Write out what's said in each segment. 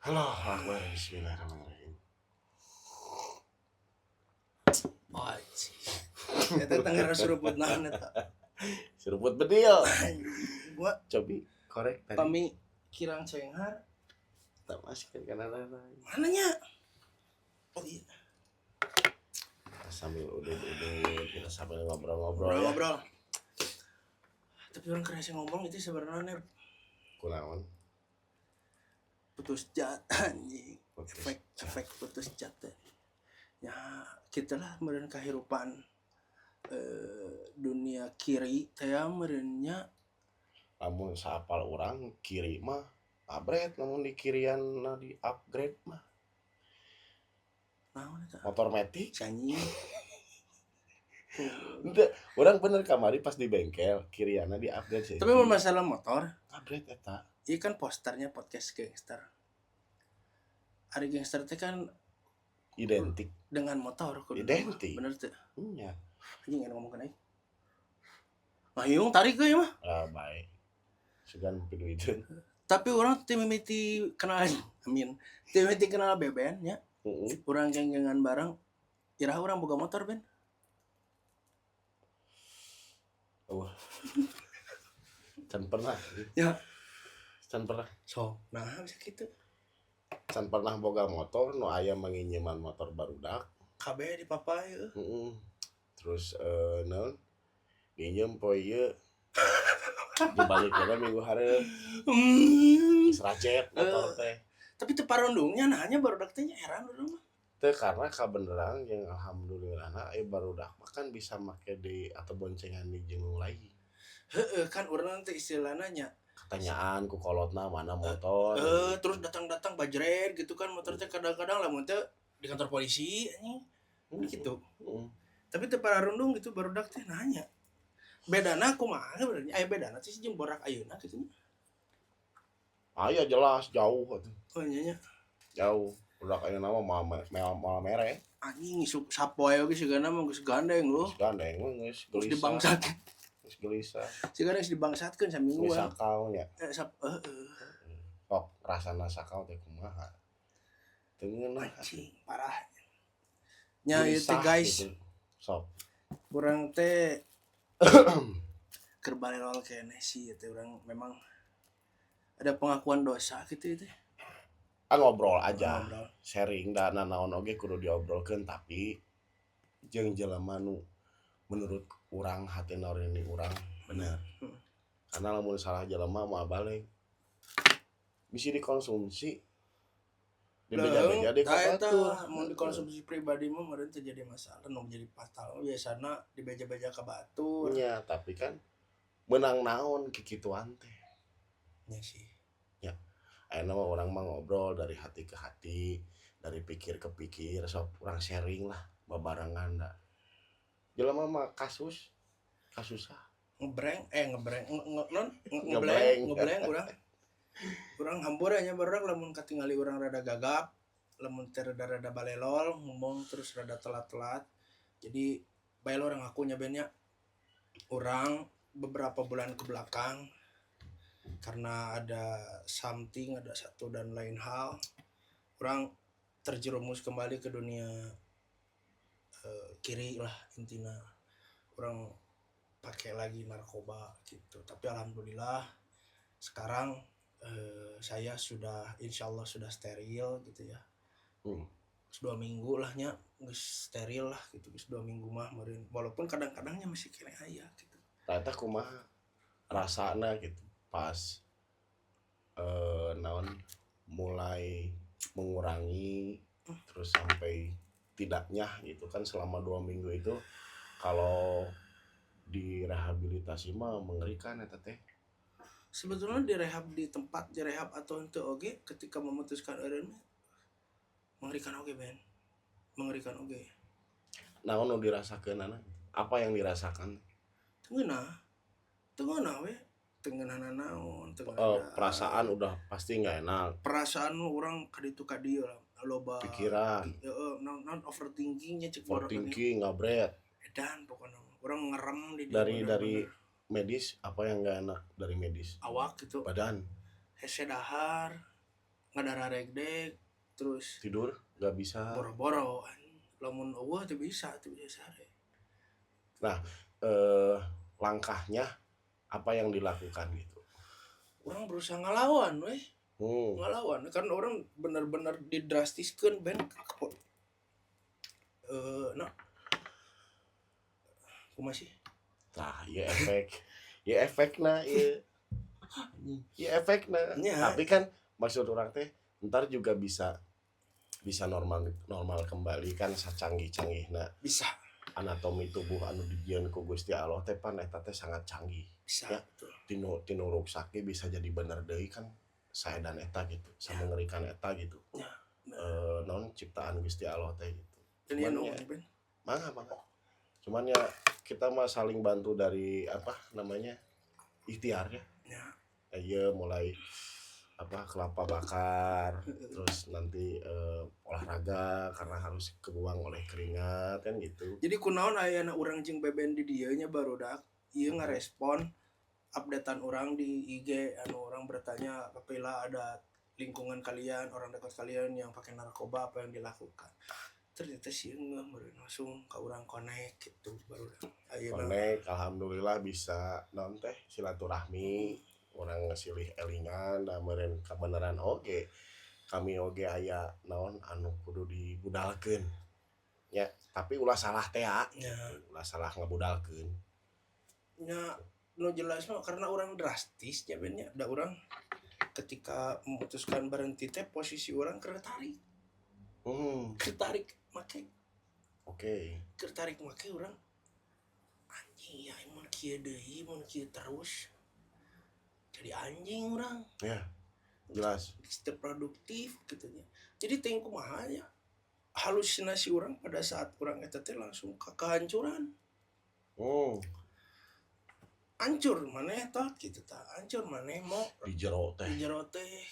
Halo, Akbar. Bismillahirrahmanirrahim. Oh, eta tengah seruput naon eta. Seruput bedil. Gua Cobi korek tadi. pami kirang cenghar. Tak masih kan kanan. Mananya? Oh iya. Sambil udut-udut kita sambil ngobrol-ngobrol ya. Ngobrol. Tapi orang kerasa ngomong itu sebenarnya Kunaon? putus jat anjing. Efek putus jat. Ya, kita lah meureun kahirupan dunia kiri teh meureunnya Lamun saapal urang kiri mah abret, namun di kirian di upgrade mah naon eta? motor metik. Anjing. Henteu, urang bener kamari pas di bengkel kiriana di upgrade sih. Tapi mun masalah motor, upgrade eta. ini kan posternya podcast gangster. Ari gangster teh kan Identik dengan motor kudu Identik. bener tuh. Iya. Anjing ngomong naik. Mayung tarik ge mah. Baik. Sugan piduiteun. Tapi orang teu mimiti kenal amin. Teu mimiti kenal beben nya. Urang geng-gengan bareng. Iraha urang boga motor ben. Oh. Can pernah. Ya. Can pernah. So, nah bisa gitu. Can pernah boga motor nu aya manginjeman motor barudak. Kabeh di papa yeuh. Terus naon? Nginjem poe ieu. Dibalikna minggu hareup. Seracet motor teh. Tapi teu parondongnya nahnya barudak teh heran urang mah. Teu karena kabeneran yang alhamdulillahna barudak mah kan bisa make di atau boncengan di jeung lain. Heeh, kan urang teh istilahna nya Katanyaan ku kolotna mana motor. Terus datang-datang bajret gitu kan motor teh kadang-kadang lamun teh di kantor polisi anjing. Gitu. Tapi teu pararondong gitu barudak teh nanya. Bedana kumaha sebenarnya? Aya bedana sih jeung borak ayeuna kitu nya. Aya jelas jauh atuh. Oh nya. Jauh. Borak ayeuna mah malah mere. Anjing sapoe oge sigana mah geus gandeng loh. Geus gandeng mah geus Geus gelisah. dibangsat. Geus gelisah. Sigana geus dibangsatkeun samingguan. Geus sakau nya. Sok rasana sakau teh kumaha? Teu ngeunah. Anjing parah. Nya ieu teh guys. Gitu. Sok. Urang teh keur balelol keneh sih teh urang memang ada pengakuan dosa gitu teh. Ngobrol aja. Sharing dan naon oge kudu diobrolkeun tapi jeung jelema nu menurut urang hati nurani urang bener. Karena lamun salah jelema mah balik bisa dikonsumsi dibeja-beja di kabatur. Mun dikonsumsi pribadi mah meureun teu jadi masalah nu jadi fatal biasana dibeja-beja ka batur. Nya, tapi kan menang naon kikituan teh. Nya sih. Ya. Ayeuna mah urang mah ngobrol dari hati ke hati, dari pikir ke pikir, sok urang sharing lah babarengan da. Jelema mah kasusah. Ngebreng urang. Urang hampura nya barudak lamun katingali urang rada gagap, lamun teh rada balelol ngomong terus rada telat-telat. Jadi bae urang ngakunya ben nya urang beberapa bulan ke belakang karena ada something, ada satu dan lain hal, urang terjerumus kembali ke dunia kiri lah intinya. Urang pakai lagi narkoba gitu. Tapi alhamdulillah sekarang saya sudah insyaallah sudah steril gitu ya. 2 minggu lah nya geus steril lah gitu. Geus 2 minggu mah meureun. Walaupun kadang-kadangnya masih kene aya gitu. Ternyata kumaha rasana gitu pas naon mulai mengurangi terus sampai tidaknya gitu kan selama 2 minggu itu kalau direhabilitasi mah mengerikan eta teh. Sebetulnya direhab di tempat direhab atau henteu oge ketika memutuskan eureun mengerikan oge Ben. Mengerikan oge. Naon nu dirasakeunana? Apa yang dirasakan? Teu ngeunah we. Teu ngeunahna naon, teu perasaan udah pasti enggak enak. Perasaan urang kaditu ka dieu lah. Loba pikiran. Non overthinking nya cek overthinking ngabret. Edan pokoknya. Urang ngerem di dari medis apa yang enggak enak dari medis? Awak gitu. Badan. Hese dahar. ngadara regdek terus tidur nggak bisa. boro-boro lamun eueuh teu bisa sare. Langkahnya apa yang dilakukan gitu? Orang berusaha ngelawan weh. Hmm. Ngelawan kan orang benar-benar didrastiskeun ben nah kumaha sih? Nah, ya efekna ya efekna. Nya. Tapi kan maksud orang teh ntar juga bisa normal kembali kan sacanggih-canggihna Bisa anatomi tubuh anu dijieun ku Gusti Allah teh pan eta teh sangat canggih. bisa Ya. betul. Tinu ruksake bisa jadi bener deui kan saedan eta gitu, samengerikan eta gitu. Ya. Non ciptaan Gusti Allah teh gitu. Dan Cuman ya, mangga. Cuman ya kita mah saling bantu dari apa namanya ikhtiar ya. Ayo mulai apa kelapa bakar, terus nanti olahraga karena harus kebuang oleh keringat kan gitu. Jadi kunaon ayana urang jeung beben di dieu nya barudak ieu ngarespon updatean orang di IG anu orang bertanya apabila ada lingkungan kalian, orang dekat kalian yang pakai narkoba apa yang dilakukan. Ternyata sih enggak langsung ke orang connect gitu baru connect alhamdulillah bisa non teh silaturahmi orang ngesilih elingan da meureun kabeneran oge kami oge aya naon anu kudu dibudalkeun ya tapi ulah salah teh ya. Ulah salah ngabudalkeun nya no jelas mah karena orang drastis ya ben nya da orang ketika memutuskan berhenti teh posisi orang kertarik make kertarik make orang anjing ya mun kieu deui mun kieu terus jadi anjing orang ya jelas step produktif gitu nya jadi teu kumaha nya halusinasi orang pada saat orang eta teh langsung ke kehancuran hancur maneh tah gitu tah hancur maneh mau di jero teh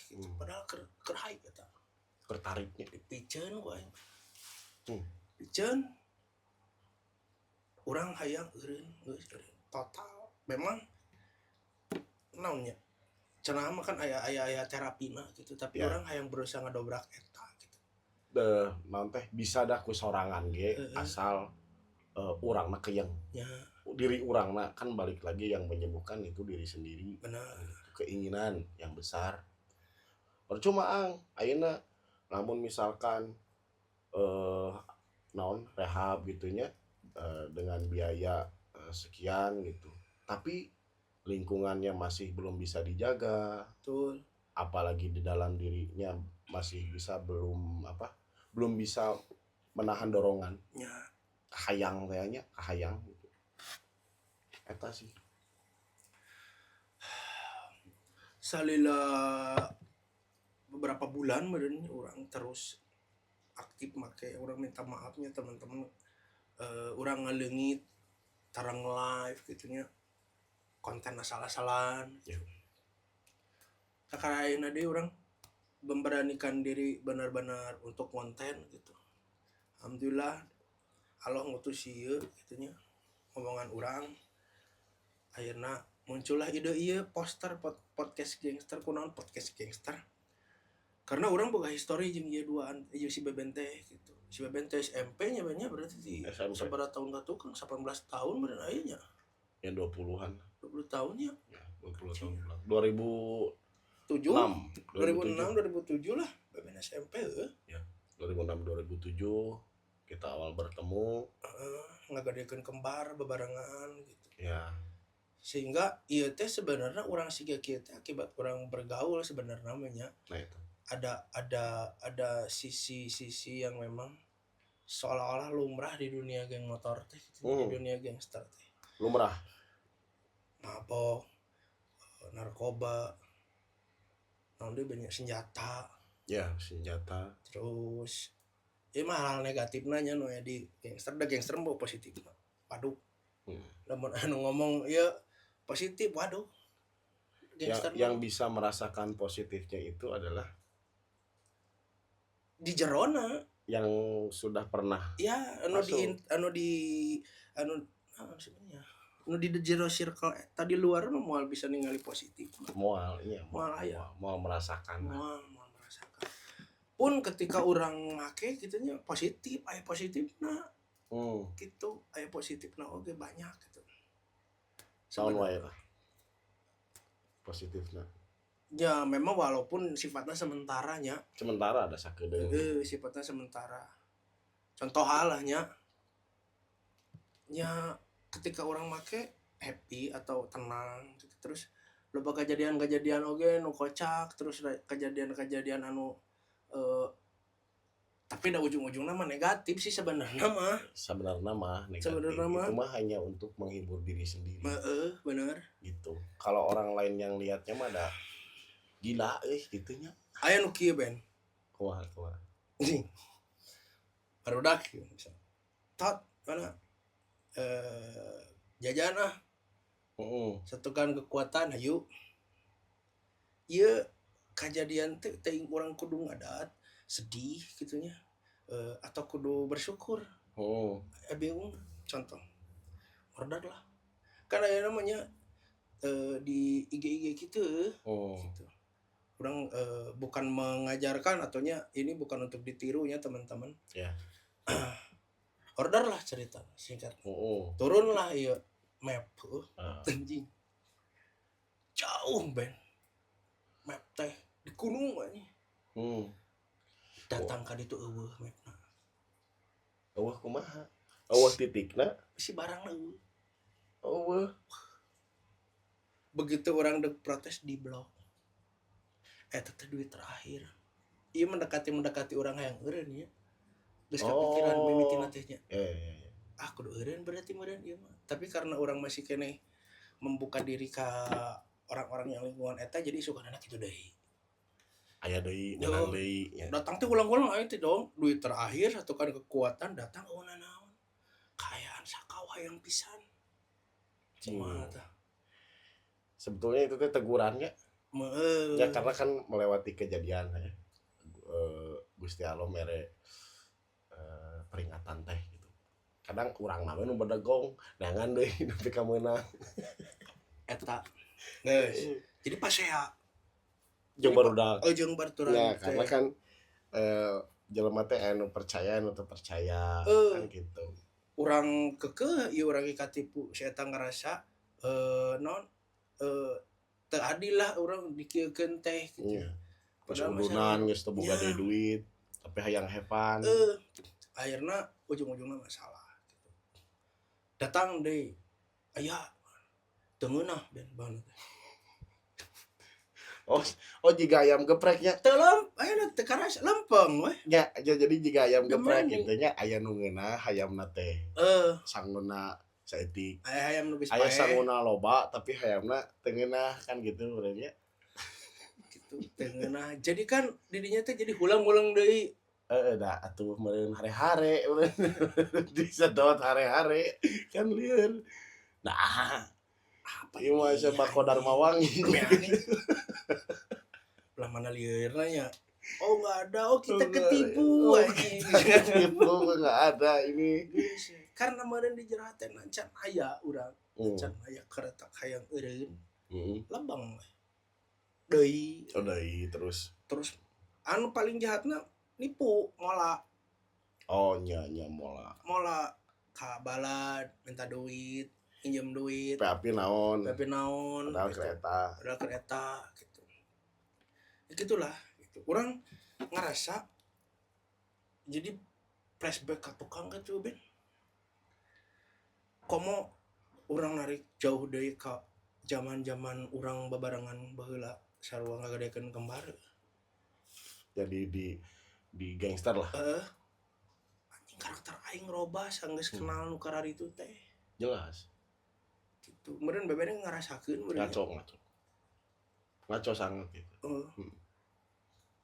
gitu. Padahal keur hype eta kertariknya dipiceun ku aing piceun urang hayang eureun geus total memang naonnya cenah mah kan aya terapina gitu tapi orang hayang berusaha ngadobrak eta gitu naon teh bisa dah ku sorangan ge asal urangna keuyeng diri urangna kan balik lagi yang menyembuhkan itu diri sendiri. Benar. Keinginan yang besar percuma ayeuna namun misalkan naon rehab gitunya dengan biaya sekian gitu tapi lingkungannya masih belum bisa dijaga. Betul. Apalagi di dalam dirinya masih belum bisa menahan dorongan ya kahayang gitu eta sih salila beberapa bulan meureun orang terus aktif make orang minta maafnya teman-teman orang ngaleungit tarang live gitunya konten salah-salahan gitu. Karena ayeuna deui orang memberanikan diri benar-benar untuk konten gitu. Alhamdulillah Allah ngutus ieu gitunya ngomongan orang akhirnya muncullah ide ieu poster podcast gangster kunaon podcast gangster karena orang boga histori jeung ieu duaan ieu si Beben teh gitu si Beben teh SMP nya banyak berarti di sabaraha tahun katukang 18 tahun bener aya nya ya 20-an 20 tahun ya 20 tahun 2007 lah Beben SMP ya 2006 2007 kita awal bertemu ngagadekeun kembar bebarengan gitu ya sehingga ieu teh sebenarnya orang siga kieu teh akibat orang bergaul sebenarnya namanya nah itu ada sisi yang memang seolah-olah lumrah di dunia geng motor teh di dunia gangster teh lumrah mabok narkoba nanti banyak senjata terus ini mah hal negatif nanya no ya di gangster mau positif waduh namun anu ngomong ya positif waduh yang bisa merasakan positifnya itu adalah di jerona yang sudah pernah ya anu di zero circle tadi luar moal bisa ningali positif moal merasakan pun ketika orang make gitunya positif aya positifna Hmm. gitu aya positifna oke banyak gitu Tahun sebenarnya. wae lah positifnya. Ya memang walaupun sifatnya sementaranya Sementara ada sakedeung. sifatnya sementara contoh halahnya nya ketika orang make happy atau tenang gitu. Terus loba kejadian-kejadian oge nu kocak terus kejadian-kejadian anu tapi da ujung-ujungnya mah negatif sih sebenarnya mah Sebenarnya mah negatif. Sebenarnya mah. Itu mah hanya untuk menghibur diri sendiri. Bener Gitu. Kalau orang lain yang lihatnya mah ada gila gitunya. aya nu kieu Ben Kuah. barudak tot mana jajan satukan kekuatan hayu ieu kejadian teh urang kudu ngadat sedih gitunya atau kudu bersyukur bingung contoh order lah karena ya namanya di IG gitu gitu orang bukan mengajarkan ataunya ini bukan untuk ditirunya teman-teman ya order lah cerita singkat turun lah ya map anjing jauh Ben map teh di gunung aja datang ka ditu eueuh mapna eueuh kumaha eueuh titikna si barang eueuh begitu orang dek protes di blok teteh duit terakhir iya mendekati orang yang eureun ya geus kepikiran mimitina teh nya kudu eureun berarti meureun ieu mah tapi karena orang masih kene membuka diri ke orang-orang yang lingkungan eta jadi suka anak itu deui aya deui ngeunang deui datang teh ulang-ulang aya teh dong duit terakhir atau kan kekuatan datang naon kayaan sakawa yang pisan kumaha tah sebetulnya itu teh tegurannya ya karena kan melewati kejadian ya Gusti Allah mere peringatan teh gitu kadang kurang mah nu bedegong dangan deui nepi ka meunang eta geus jadi pasea jeung barudak jeung barudak ya karena kan jelema teh anu percaya anu teu percaya kan gitu urang keukeuh ieu urang katipu si eta ngarasa naon teu adil lah urang dikieukeun teh gitu. Padahal udunan geus teu boga deui duit tapi hayang hepan. Akhirna ujung-ujungna masalah gitu. Datang deui aya teu ngeunah ben bahan teh. Oh jiga ayam gepreknya teu ayeuna teu karas lempeng we. Nya jadi jiga ayam geprek kitu nya aya nu ngeunah hayamna teh. Sangguna saeutik. Aya hayam nu geus pae. Aya sangguna loba tapi hayamna teu ngeunah kan gitu urang nya. Gitu teu ngeunah. Jadi kan didinya teh jadi hulang-hulang deui. Da atuh meureun hare-hare urang disedot hare-hare kan lieur. Nah, apa ieu mah sebako Darmawangi. Lah mana liurna nya. Oh enggak ada, kita ketipu anjing. Ketipu enggak ada ini. Karena meureun di jerat teh can aya urang. Can aya kereta hayang eureun. Lembang we. Deui. Oh deui terus Anu paling jahatna nipu, mola. Oh nya mola. Mola ka balad minta duit, pinjam duit. Tapi naon? Padahal kereta gitu. Ya gitulah gitu. Urang ngerasa jadi flashback ka tukang gitu Ben. Komo urang narik jauh deui ka zaman-zaman urang babarengan baheula sarua ngagadekeun kembar. Jadi di gangster lah. Anjing karakter aing robah sanggeus kenal nu karari itu teh. Jelas. Gitu. Meureun bebereng ngarasakeun meureun. Ngaco sangat gitu.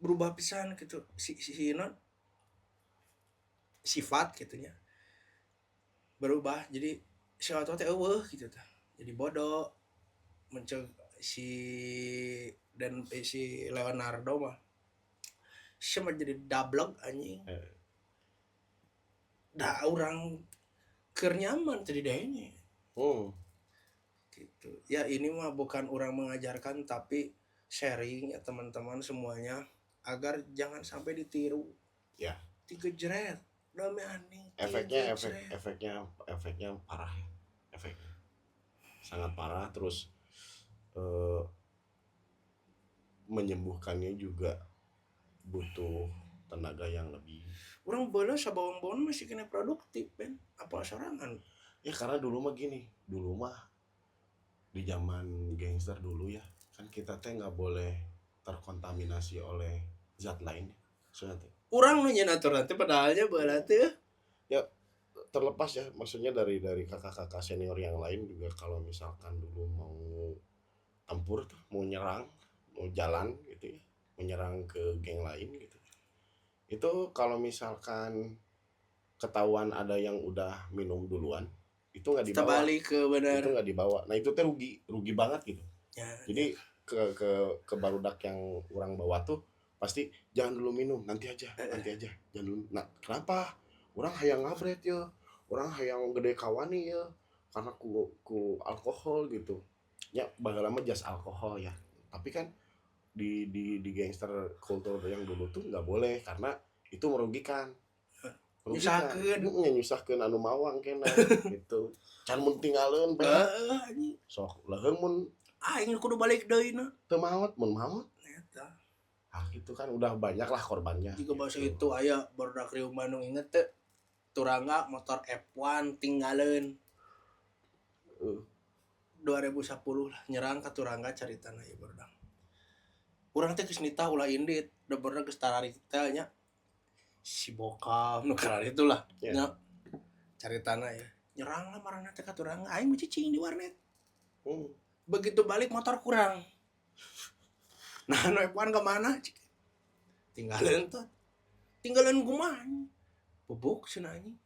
Berubah pisan gitu si non sifat gitunya. Berubah jadi si auto teh eueuh gitu tah. Jadi bodoh menceg si Leonardo mah sama jadi dablek anjing. Da urang keur nyaman tadi dehnya. Gitu. Ya ini mah bukan orang mengajarkan tapi sharing ya teman-teman semuanya. agar jangan sampai ditiru. Ya. Digejret demi anjing. Efeknya parah ya. Efeknya sangat parah, terus menyembuhkannya juga butuh tenaga yang lebih. Orang bola sabawang-bawang masih kena produktif Ben, apa sorangan. Ya karena dulu mah gini, dulu mah di zaman gangster dulu ya, kan kita teh nggak boleh terkontaminasi oleh zat lain. Soalnya Orang nu nyeun aturan teh padahalnya bola teh ya terlepas ya, maksudnya dari kakak-kakak senior yang lain juga, kalau misalkan dulu mau tempur tuh, mau nyerang, mau jalan gitu ya, menyerang ke geng lain gitu, itu kalau misalkan ketahuan ada yang udah minum duluan, itu nggak kita dibawa, balik ke benar. itu nggak dibawa. Nah itu teh rugi banget gitu. Ya, Jadi ke barudak yang orang bawa tuh pasti jangan dulu minum, nanti aja jangan dulu. Nah kenapa orang hayang ngabret ya, orang hayang gede kawani ya, karena ku alkohol gitu ya. Baheula mah jas alkohol ya, tapi kan di gangster kultur yang dulu tuh nggak boleh, karena itu merugikan nyusahkeun anu mawang kena gitu. Can mun tinggalin sok leheung mun aing kudu balik deui na. teu maot, mun maot Eta. ah itu kan udah banyak lah korbannya. Jika bahasa itu aya barudak Rieu Bandung inget teh turangga motor F1 tinggalin 2010 lah nyerang ka turangga caritana ieu barudak. Urang teh geus nitah ulah indit, da barudak geus tararita nya. Si bokap nu karari itulah nya caritana ya. Nyerang lah marana teh ka turangga aing mah cicing di warnet. Begitu balik motor kurang. Nah, nu F1 ke mana? Tinggalin tuh. Tinggalin kumaha? Bubuk cenah anjing.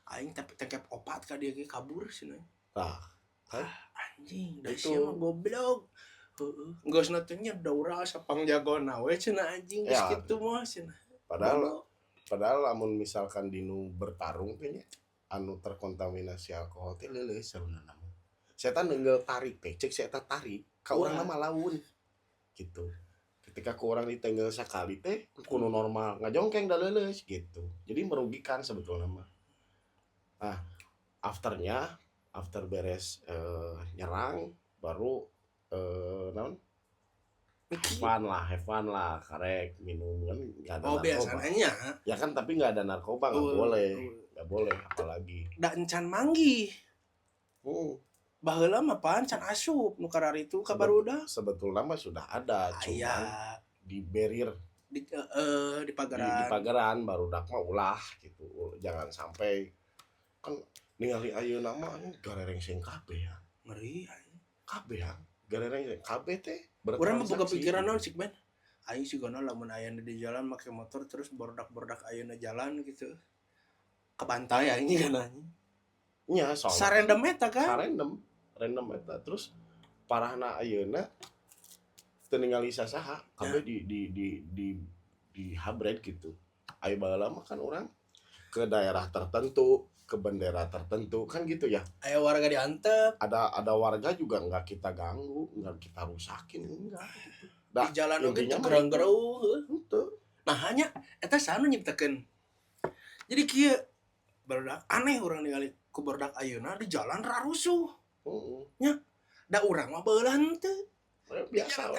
Aing tapi tekep opat ka dieu ge kabur cenah. Tah, anjing, da sia mah goblok. Heeh. Geusna teh nya daura sapang jagona we cenah anjing geus kitu mah cenah. Padahal lamun misalkan dinu bertarung teh nya anu terkontaminasi alkohol teh leuleus sabenerna. Setan nenggel tarik teh, cek saya tarik, ka urang mah laun gitu. Ketika ku orang ditenggel sakali teh kudu normal, ngajongkeng da leuleus gitu. Jadi merugikan sebetulnya mah. Nah, after beres nyerang baru naon? Have fun lah, karek minum kan enggak ada narkoba. Biasanya. Ya kan, tapi enggak ada narkoba, enggak boleh apalagi. Da encan manggih. Baheula mah pan can asup nu karari itu ka barudak. Sebetulnya mah sudah ada, cuman di barrier di pagaran. Di pagaran barudak mah ulah gitu. Jangan sampai kan ningali ayeuna mah garereng sing kabeh ya. Ngeri kabeh ya. Garereng kabeh teh. Urang mah boga pikiran naon sih Ben. Aing sigana lamun ayeuna di jalan make motor terus barudak-barudak ayeuna jalan gitu. Ke pantai anjing kan anjing. Nya soalnya sarendem eta kan. Random eta. Terus parahna ayeuna teu ningali sasaha, kabeh di habret gitu. Aya baheula mah kan urang ke daerah tertentu, ke bendera tertentu kan gitu ya. Aya warga diantep. Ada warga juga enggak kita ganggu, enggak kita rusakin, enggak gitu. Di jalan oge teu gerang-gerung heuh. Nah hanya eta sanu nyiptakeun. Jadi kieu barudak aneh urang ningali ku barudak ayeuna di jalan rarusuh. Nya da urang mah baheula henteu. Biasa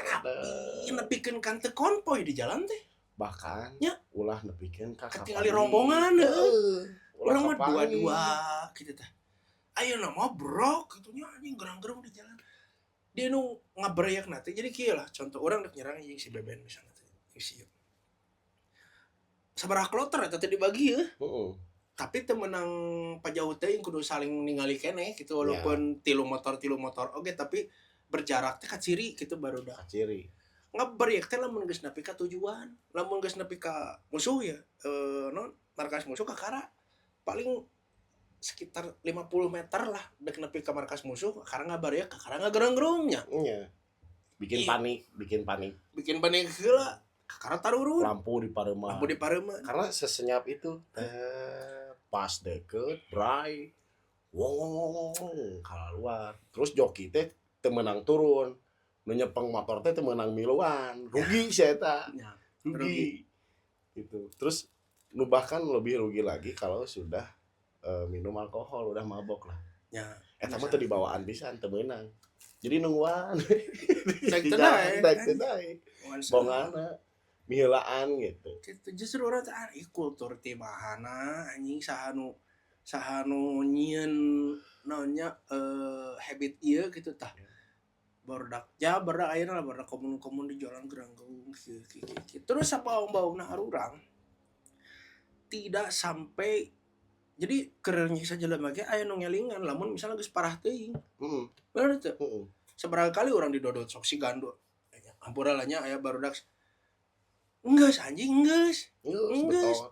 nepikeun kan teu konvoy di jalan teh. Bahkan ulah nepikeun ka ketinggali rombongan heuh. Urang mah dua-dua kitu teh. Ayeuna mah brok kitu nya anjing gerang-gerung di jalan. Dia nu ngabreyak nanti jadi kieu lah contoh orang dek nyerang anjing si Beben misalnya teh. Si sabaraha kloter eta teh dibagi heuh. Tapi teu meunang pajauh teh kudu saling ningali keneh gitu walaupun tilu motor oge tapi berjarak teh ka ciri gitu barudak. Ka ciri. Ngabreyak teh lamun geus nepi ka tujuan, lamun geus nepi ka musuh ya non markas musuh ka kara paling sekitar 50 meter lah dek nepi ka markas musuh karena ngabreyak ka kara ngagerang-gerungnya. Iya. Bikin panik heula ka kara tarurun. Lampu di pareuman. Karena sesenyap itu pas deket bray wong keluar terus joki teh teu meunang turun nu nyepeng motor teh teu meunang miluan rugi si eta rugi gitu. Terus nu bahkan lebih rugi lagi kalau sudah minum alkohol, udah mabok lah. Ya, Eta mah teu dibawaan pisan, teu meunang. Jadi nungguan. daek Di teu jalan, daek daek kan. teu daek. Bukan salah. Bongana miheulaan gitu. Itu justru orang teh kultur ti bahana anjing sahanu nyieun naonnya habit ieu gitu tah. Barudak ayeuna lah barudak komun-komun di jalan geranggung kieu. Terus sapaung-baungna arurang tidak sampai jadi keur nyiksa jelema ge aya nu ngelingan lamun misalnya geus parah teuing. Heeh. Bener teu? Heeh. Sabaraha kali urang didodot sok si gandul. Hampura lah nya aya barudak enggeus anjing enggeus Betul.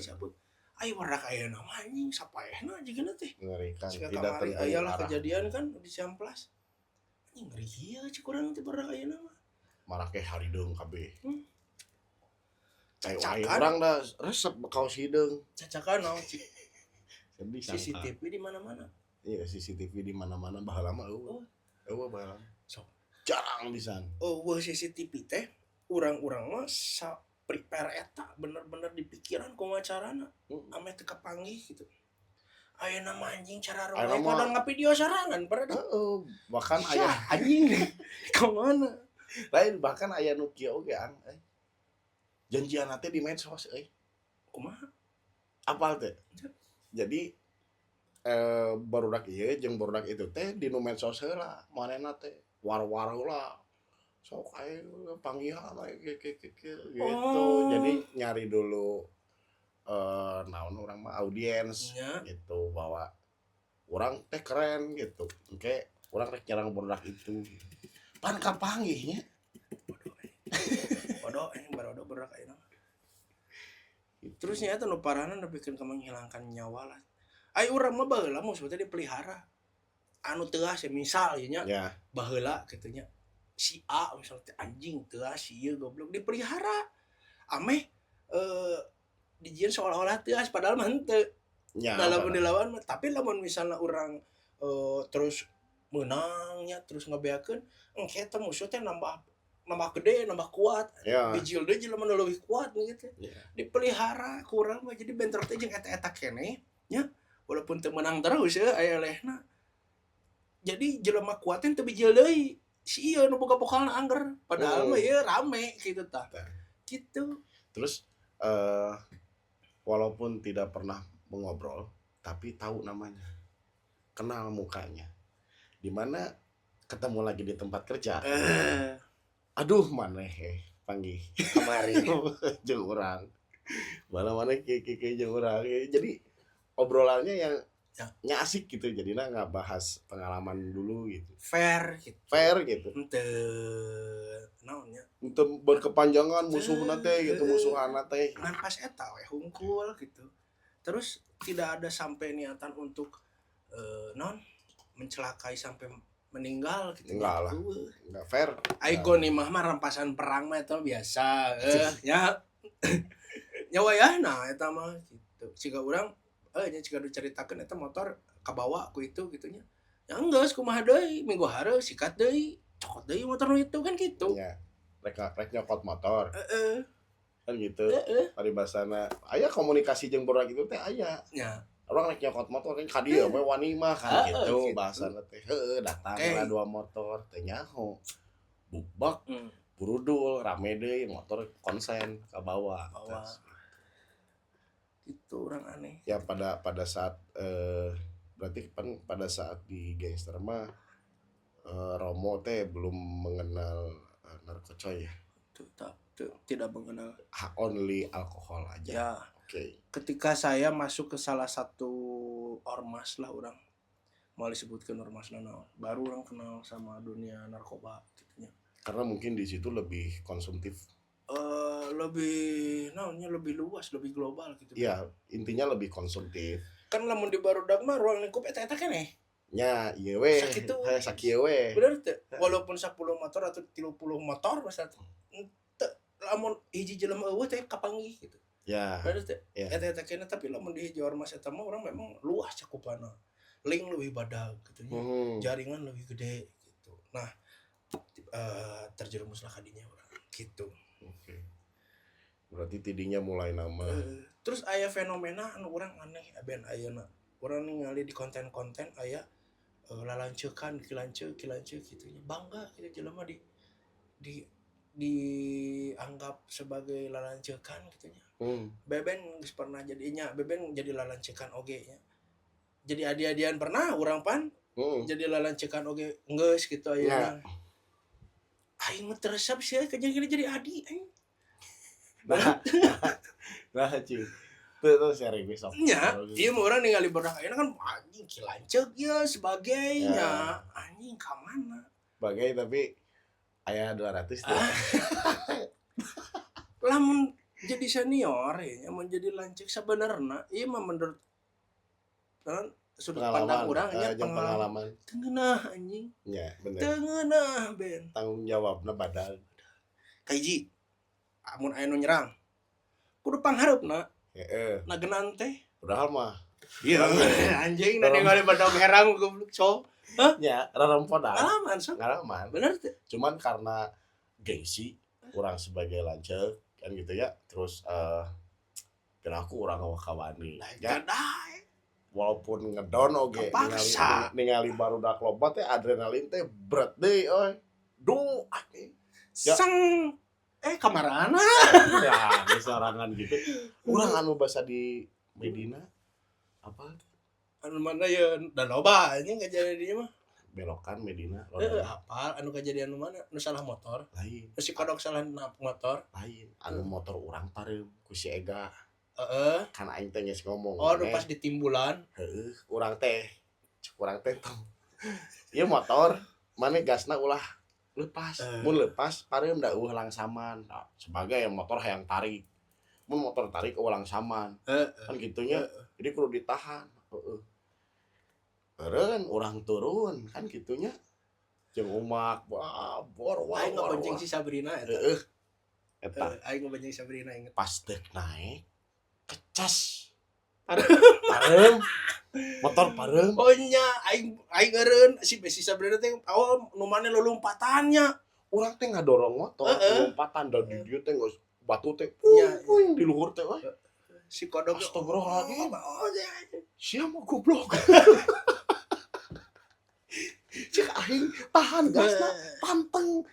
cabut ayo barudak ayeuna mah anjing sapaehna jigana teh Mengerikan. Sika Tidak kamari tentu aya lah arah. kejadian kan di Ciamplas anjing ngeri ieu cik urang teh barudak ayeuna mah Marah ke harideung kabeh. Cai Cacakan. urang dah resep kaos hideung. cacakan naon cik Sedih CCTV di mana-mana. Iya, CCTV di mana-mana baheula mah eueuh. Eueuh baheula. Sok. Jarang pisan. Eueuh CCTV teh urang-urang mah sa prepare eta bener-bener dipikiran kumaha carana ame teu kapanggih gitu. Ayeuna mah anjing cara Ayeuna rumah mah- pada ngavideo sarangan pada Heeh, bahkan aya aya anjing ka mana? lain bahkan aya nu kieu oge ang janjian teh di medsos Kumaha? apal teh. Jadi barudak ieu jeung barudak itu teh di nu medsos heula manehna teh war-war heula. Sok ayo panggihan gitu. Oh. Jadi nyari dulu naon urang mah audiens Nya. gitu bahwa urang teh keren gitu. Engke urang rek nyerang barudak itu. Pan kapanggihnya. Bodoh barodo berak ayeuna. Terus nya eta nu parahna nepikeun ka menghilangkan nyawa lah. Ai urang mah baheula mah sebetulnya dipelihara. Anu teuas misal ieu nya Ya, baheula kitu nya. Si A misalnya anjing teuas si ieu goblok dipelihara. Ameh dijieun seolah-olah teuas padahal mah henteu. nya. Nah, lamun dilawan mah tapi lamun misalnya urang terus menangnya terus ngabeakeun engke teh musuh teh nambah gede nambah kuat Ya. bijil deui jelema nu leuwih kuat gitu Ya. dipelihara kurang mah jadi bentrok teh jeung eta-eta keneh nya walaupun teu menang terus ya aya lehna jadi jelema kuat teh teu bijil deui si ieu nu boga-bogalna angger padahal mah ieu rame gitu tah gitu. Terus walaupun tidak pernah mengobrol tapi tahu namanya, kenal mukanya, dimana ketemu lagi di tempat kerja, aduh maneh panggih Kamari jeung urang mana kiki jeung urang jadi obrolannya yang nya asik gitu, jadinya nggak bahas pengalaman dulu gitu, fair gitu henteu naonnya untuk berkepanjangan musuhna teh gitu, musuhanna teh ngan pas eta we hungkul gitu. Terus tidak ada sampai niatan untuk non mencelakai sampai meninggal gitu. Enggak lah. Enggak fair. Aiko nih mah rampasan perang mah eta biasa. Nya nyawa ya nah eta mah gitu. Siga urang nya cika diceritakeun eta motor kabawa ku itu gitunya. Ya enggeus kumaha deui minggu hareup sikat deui cokot deui motor nu itu kan gitu. Ya. Rek nyokot motor. Heeh. Kan gitu. Paribasana aya komunikasi jeung budak itu teh aya. Nya. Orang rek nyokot motor kan ka dieu we wani mah kan gitu bahasana teh. Heueuh datang lah dua motor teh nyaho. Bubak burudul rame deui motor konsen ka bawah. Itu orang aneh. Ya pada saat berarti pada saat di gangster mah Romo teh belum mengenal narkocoy ya. Tidak mengenal Only alkohol aja. ya. Oke. Ketika saya masuk ke salah satu ormas lah orang mau disebutkan ormas naon baru orang kenal sama dunia narkoba gitunya. Karena mungkin di situ lebih konsumtif. Lebih naonnya lebih luas, lebih global gitu. Iya, intinya lebih konsumtif. Kan lamun di barudak mah ruang lingkup eta keneh. Nya, ieu we. Sakieu we. Bener teh. Walaupun 10 motor atau 30 motor misalnya lamun hiji jelema eueuh teh kapanggih gitu. Ya. Bener teh. Ya. Eta keneh tapi lamun di hiji ormas eta mah urang memang luas cakupanna. Link lebih badag gitu nya. Jaringan lebih gede gitu. Nah, terjerumuslah kadinya urang gitu. Oke. Berarti tidinya mulai nama. Terus aya fenomena anu urang aneh ben ayeuna. Urang ningali di konten-konten aya lalancekan kilanceuk kitu nya. Bangga gitu jelema di dianggap sebagai lalancekan gitu nya. Beben geus pernah jadinya Beben jadi lalancekan oge nya. Jadi adi-adian pernah urang pan. Jadi lalancekan oge geus gitu ayeuna. Aing mah teresep sih jadi adi aing. Nah cing tuh sharing besok nya ieu mah urang ningali barudak ayeuna kan anjing kilanceuk ya sebagainya anjing ka mana bagai tapi aya 200 tuh. Lamun jadi senior ya menjadi lanceuk sebenarnya ieu mah menurut sudut pandang urang nya pengalaman teu ngeunah anjing nya bener teu ngeunah ben tanggung jawabna badag kahiji amun aya nu nyerang kudu panghareupna heeh nagenan teh udah mah iya anjing na ningali badag herang goblok so nya rarempodan ngalaman bener teh cuman karena gengsi orang sebagai lanceuk kan gitu ya terus dan aku orang kawani ya walaupun ngedon oge ningali barudak loba teh adrenalin teh berat deui euy duh ya. Sang kamarana ya disarangan gitu urang anu basa di Medina apa anu mana ya dan loba anjing kejadian dia mah belokan Medina hafal anu kejadian anu mana anu salah motor lain si kodok salah motor lain anu motor urang pareum ku si Ega kan aing teh geus ngomong anu pas di timbulan urang teh tong ieu motor mane gasna ulah lepas mun lepas pareum da langsaman nah, sebagai yang motor hayang tarik mun motor tarik langsaman kan gitunya jadi kudu ditahan eureun urang turun kan gitunya jeung umak bor aing ngebonceng si Sabrina eta aing ngebonceng Sabrina inget pas deuk naik kecas pareum motor pareum oh nya aing eureun si Sabrina teh nu mane lolompatannya urang teh ngadorong motor lompatan da di dieu teh geus batu teh puing di luhur teh si kodok astagfirullahaladzim sia mah goblok cek aing tahan gasna panteng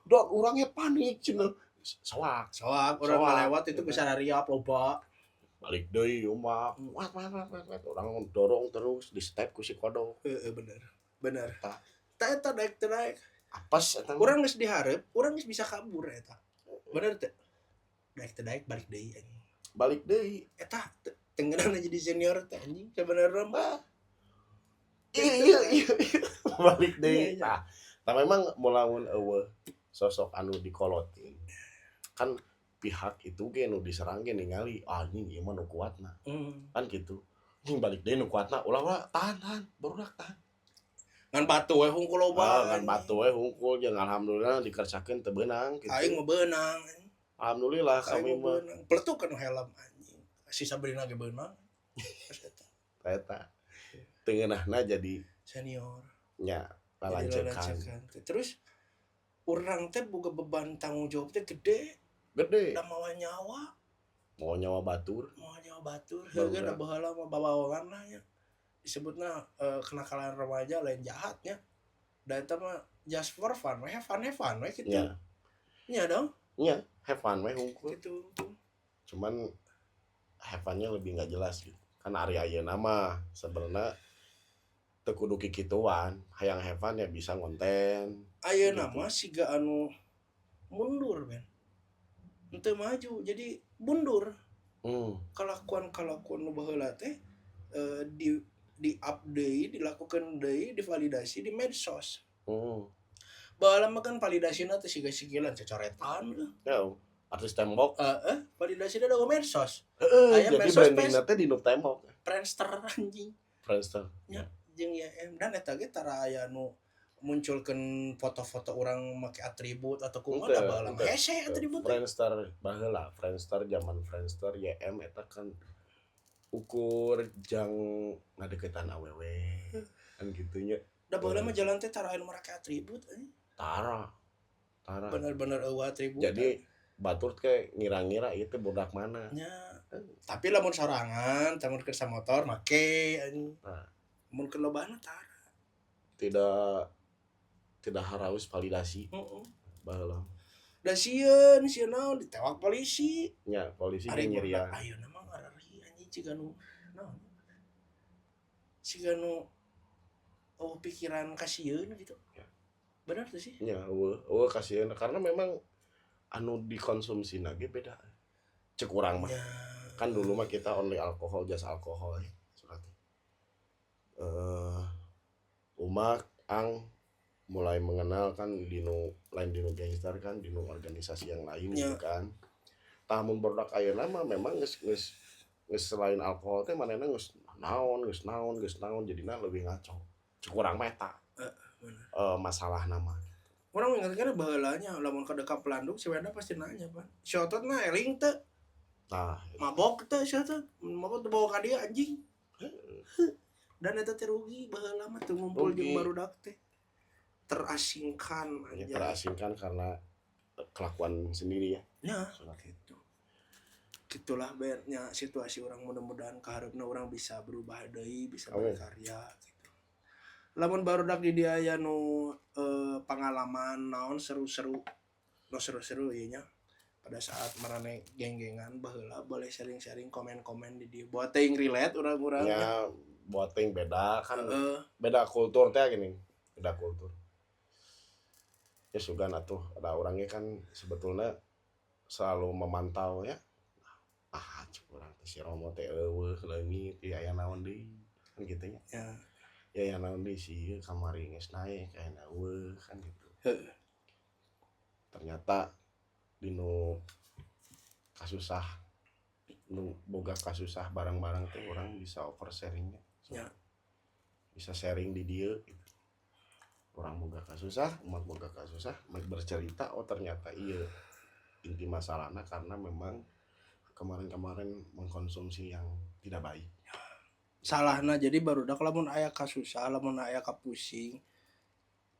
dan urangnya panik cenah soak urang ngalewat itu bisa rariap loba balik deui umak wat urang dorong terus di step ku si kodok bener eta daek apes eta urang geus dihareup urang geus bisa kabur eta bener teh daek balik deui anjing balik deui eta tengeunana jadi senior teh anjing sebenarnya mah iya balik deui nah memang mulamun eueuh sosok anu dikolotin kan pihak itu ge nu diserang ge ningali anjing ieu mah nu kuatna kan gitu anjing balik deui nu kuatna ulah tahan barudak tahan ngan batu we hungkul loba ngan batu we hungkul jeung alhamdulillah dikersakeun teu beunang gitu aing mah beunang alhamdulillah kami mah peletuk kan helm anjing si Sabrina ge beunang eta teu ngeunahna jadi senior nya lalancekan terus urang teh boga beban tanggung jawab teh gede da mawa nyawa batur heuh da baheula mah babawangan lah nya disebutna kenakalan remaja lain jahatnya da eta mah just for fun we have fun we kitu nya dong nya have fun we hungkul gitu cuman have fun-nya lebih enggak jelas gitu kan ari ayeuna mah sebenarnya teu kudu kikituan hayang have fun ya bisa ngonten ayeuna mah siga anu mundur ben henteu maju jadi mundur kalakuan nu baheula teh di update dilakukan deui divalidasi di medsos baheula mah kan validasina teh siga-sigilan cocoretan ya artis tembok validasina da medsos aya medsos jadi brandingna teh di nu tembok Friendster anjing nya jeung YM dan eta ge tara aya nu munculkeun foto-foto orang make atribut atau kumaha da baheula mah hese atribut Friendster baheula Friendster zaman Friendster YM eta kan ukur jang ngadeukeutan awewe kan gitunya da baheula mah jalan teh tara anu make atribut tara bener-bener eueuh atribut jadi batur kayak ngira-ngira itu budak mana. nya tapi lamun sorangan tamun kersa motor make anjing Nah, mun keur lobana tara tidak harus validasi heeh baheula. da sieun naon ditewak polisi Nya polisi ari ge budak nyirian. ayeuna mah ngarari anjing ciga nu naon ciga nu pikiran kasieun gitu Ya. benar tuh sih Nya eueuh kasieun karena memang anu dikonsumsina ge beda. Cek urang mah. ya Kan dulu mah kita only alkohol, jas alkohol ya. Surat. Umak ang mulai mengenal kan dinu lain dinu gangster kan dinu organisasi yang lain Ya. gitu kan. Tamun barudak ayeuna mah memang geus selain alkohol teh manehna geus naon jadina lebih ngaco. Cek urang mah eta. Masalah nama. Orang ingat-ingat baheulanya lamun ka dekat pelandung si Wenda pasti nanya pan si otot na eling teu Nah, mabok teu si otot mabok teu bawa ka dia anjing dan eta teh rugi baheula mah teu ngumpul jeung Rugi. barudak teh terasingkan ya aja terasingkan karena kelakuan sendiri ya. ya gitu gitulah banyak situasi orang mudah-mudahan kaharepna orang bisa berubah deui bisa Amin. berkarya gitu lamun barudak di dia aya nu pengalaman naon seru-seru ieu nya pada saat marane geng-gengan baheula boleh sharing-sharing komen-komen di dia buat teuing relate urang-urang Ya buat ting beda kan beda beda kultur teh gini. Beda kultur. Ya sugan atuh ada orangnya kan sebetulnya selalu memantau ya. Cek urang teh si Romo teh eueuh leungit ieu aya naon deui kan gitu nya. ya Ya aya naon deui si kamari geus naik aya eueuh kan gitu. Ternyata dinu kasusah nu boga kasusah barang-barang teh orang bisa oversharingnya. Ya. Bisa sharing di dieu gitu. Orang boga kasusah, umat boga kasusah, bercerita oh ternyata iya inti masalahnya karena memang kemarin-kemarin mengkonsumsi yang tidak baik. salahna jadi barudak lamun aya kasusah lamun aya kapusing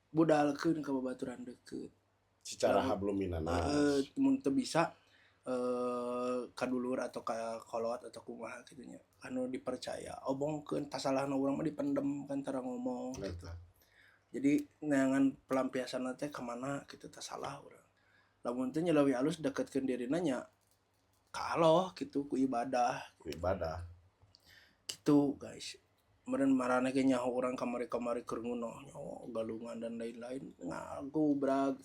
budalkeun ka babaturan deukeut Secara Lamun- hablum minanas. mun teu bisa kadulur atau ka kolot atau kumaha kitu nya anu dipercaya omongkeun tasalahna urang mah dipendem kan tara ngomong gitu. Jadi neangan pelampiasan teh kemana gitu tak salah urang lamun teh nya leuwih alus deketkeun dirina nya ka Allah gitu ku ibadah gitu guys kemudian marane ge nyaho urang kamari-kamari keur ngunoh nyaho galungan dan lain-lain ngagubrak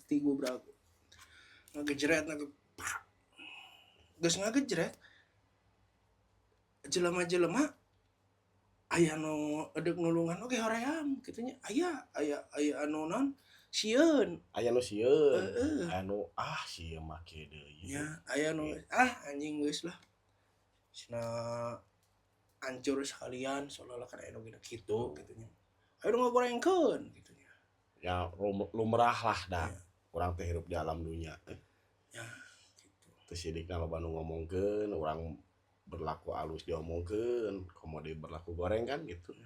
ngagejret geus ngagejret jelema-jelema aya nu edek nulungan oge hoream kitu nya aya anu naon sieun Aya nu sieun, aya nu sieu make deui. nya aya nu anjing geus lah cenah hancur sekalian seolah-olah kan aya nu kitu kitu nya aya nu ngagorengkeun kitu nya Ya lumrah lah dah. Ya. Urang teh hirup di alam dunia. ya gitu Teu sidikna loba nu ngomongkeun, urang berlaku alus diomongkeun, komodi berlaku goreng kan gitu.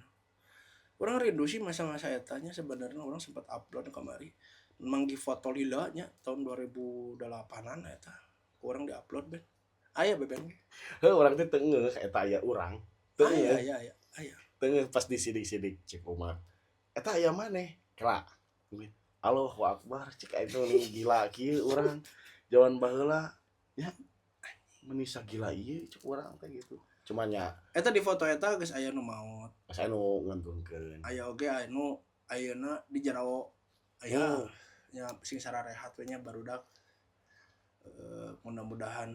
orang rindu sih masa-masa etanya sebenarnya orang sempat upload kemari manggi foto lila nya tahun 2008an eta orang diupload ben aya beben Urang teh teu ngeuh eta aya urang. Teu ngeuh. aya Teu ngeuh pas disidik-sidik cek Umar. Eta aya maneh? Kela. Allahu Akbar cek itu gila kieu urang. Jawan baheula ya menisa gila ieu cek urang teh gitu. Cuman nya eta di foto eta geus aya nu maot pas anu ngantunkeun. aya oge anu ayeuna di jero aya nya sing sararehat we nya barudak mudah-mudahan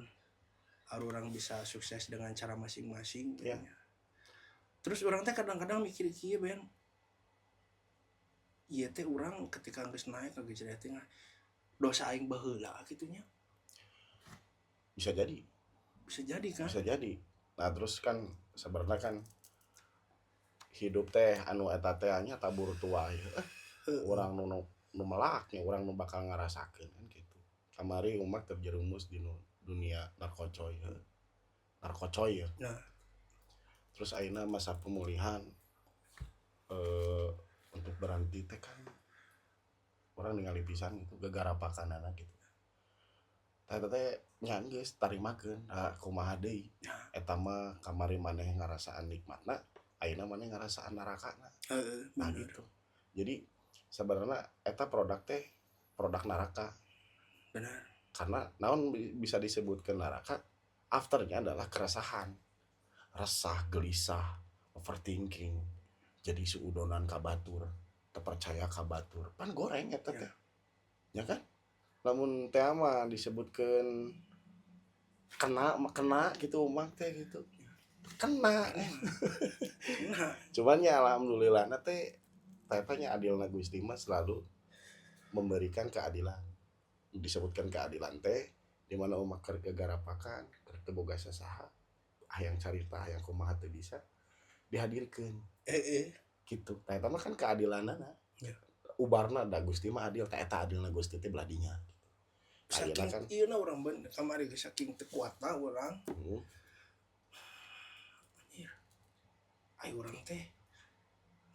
arurang bisa sukses dengan cara masing-masing Ya. Terus orang teh kadang-kadang mikir kieu ben ieu teh urang ketika geus naik ka gejret teh dosa aing baheula kitu nya Bisa jadi. kan Bisa jadi. Nah terus kan sebenarnya kan hidup teh anu eta teh nya tabur tua ya. Urang nu melaknya, urang nu bakal ngarasakeun kan gitu. Kamari umat terjerumus di dunia narkocoy ya. Nah. Terus ayeuna masa pemulihan untuk berhenti teh kan orang ningali pisan gitu gegara pakanana gitu. teh nya geus tarimakeun kumaha deui eta mah kamari maneh ngarasaan nikmatna ayeuna maneh ngarasaan narakana. Nah gitu. Jadi sebenarnya eta produk teh produk neraka. Benar. Karena naon bisa disebutkeun neraka afternya adalah keresahan, resah, gelisah, overthinking, jadi suudonan ka batur, teu percaya ka batur. Pan goreng eta teh. Ya kan? Lamun teh mah disebutkeun kena gitu mah teh gitu. Kena. Cuman ya alhamdulillah teh tetanya adilna Gusti mah selalu memberikan keadilan. Disebutkan keadilan teh di mana umat keur gegarapakan, keur teu boga sasaha, hayang carita, hayang kumaha teu bisa dihadirkeun. Gitu. Tah eta mah kan keadilanana. Ya. Ubarna da Gusti mah adil, tah eta adilna Gusti teh belah dinya. Saking kan ieu na urang beun kamari geus saking teu kuatna urang. Ai urang teh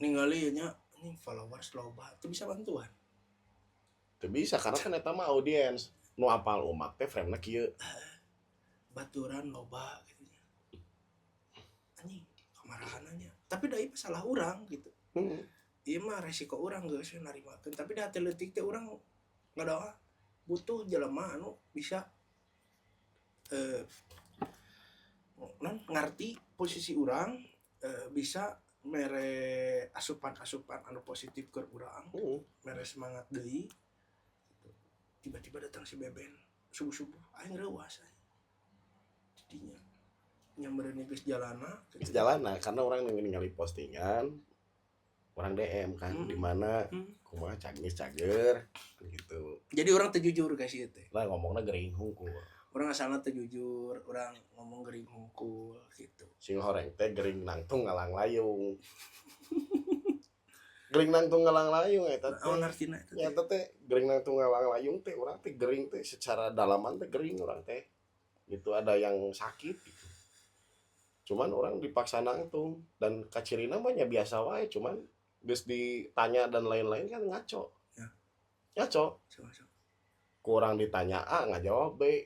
ningali nya anjing followers loba teu bisa bantuan. Teu bisa karena kan eta mah audiens nu apal umat teh frame-na kieu. Baturan loba gitu nya. Anjing kamarahananya. Tapi da ieu salah urang gitu. Ieu mah resiko urang geus narimakeun, tapi da hati leutik teh urang ngadoa butuh jelema anu bisa ngarti posisi urang, bisa mere asupan-asupan anu positif ke urang, mere semangat deui. Tiba-tiba datang si Beben subuh-subuh aing reuas jadinya nyampereun geus jalana Geus jalana karena orang ningali postingan orang DM kan di mana kumaha cager gitu. Jadi orang teu jujur guys ieu teh. Lah ngomongna gering hungkul. Urang asalna teu jujur, urang ngomong gering hungkul gitu. Sing horeng teh gering nangtung ngalang layung. Gering nangtung ngalang layung eta teh. Naon artina eta? Eta teh gering nangtung ngalang layung teh urang teh gering teh secara dalaman teh gering urang teh. Gitu ada yang sakit gitu. Cuman orang dipaksa nangtung dan kacirina mah nya biasa wae cuman geus ditanya dan lain-lain kan ngaco. Ya. Ngaco. So. Kurang ditanya A ngajawab B.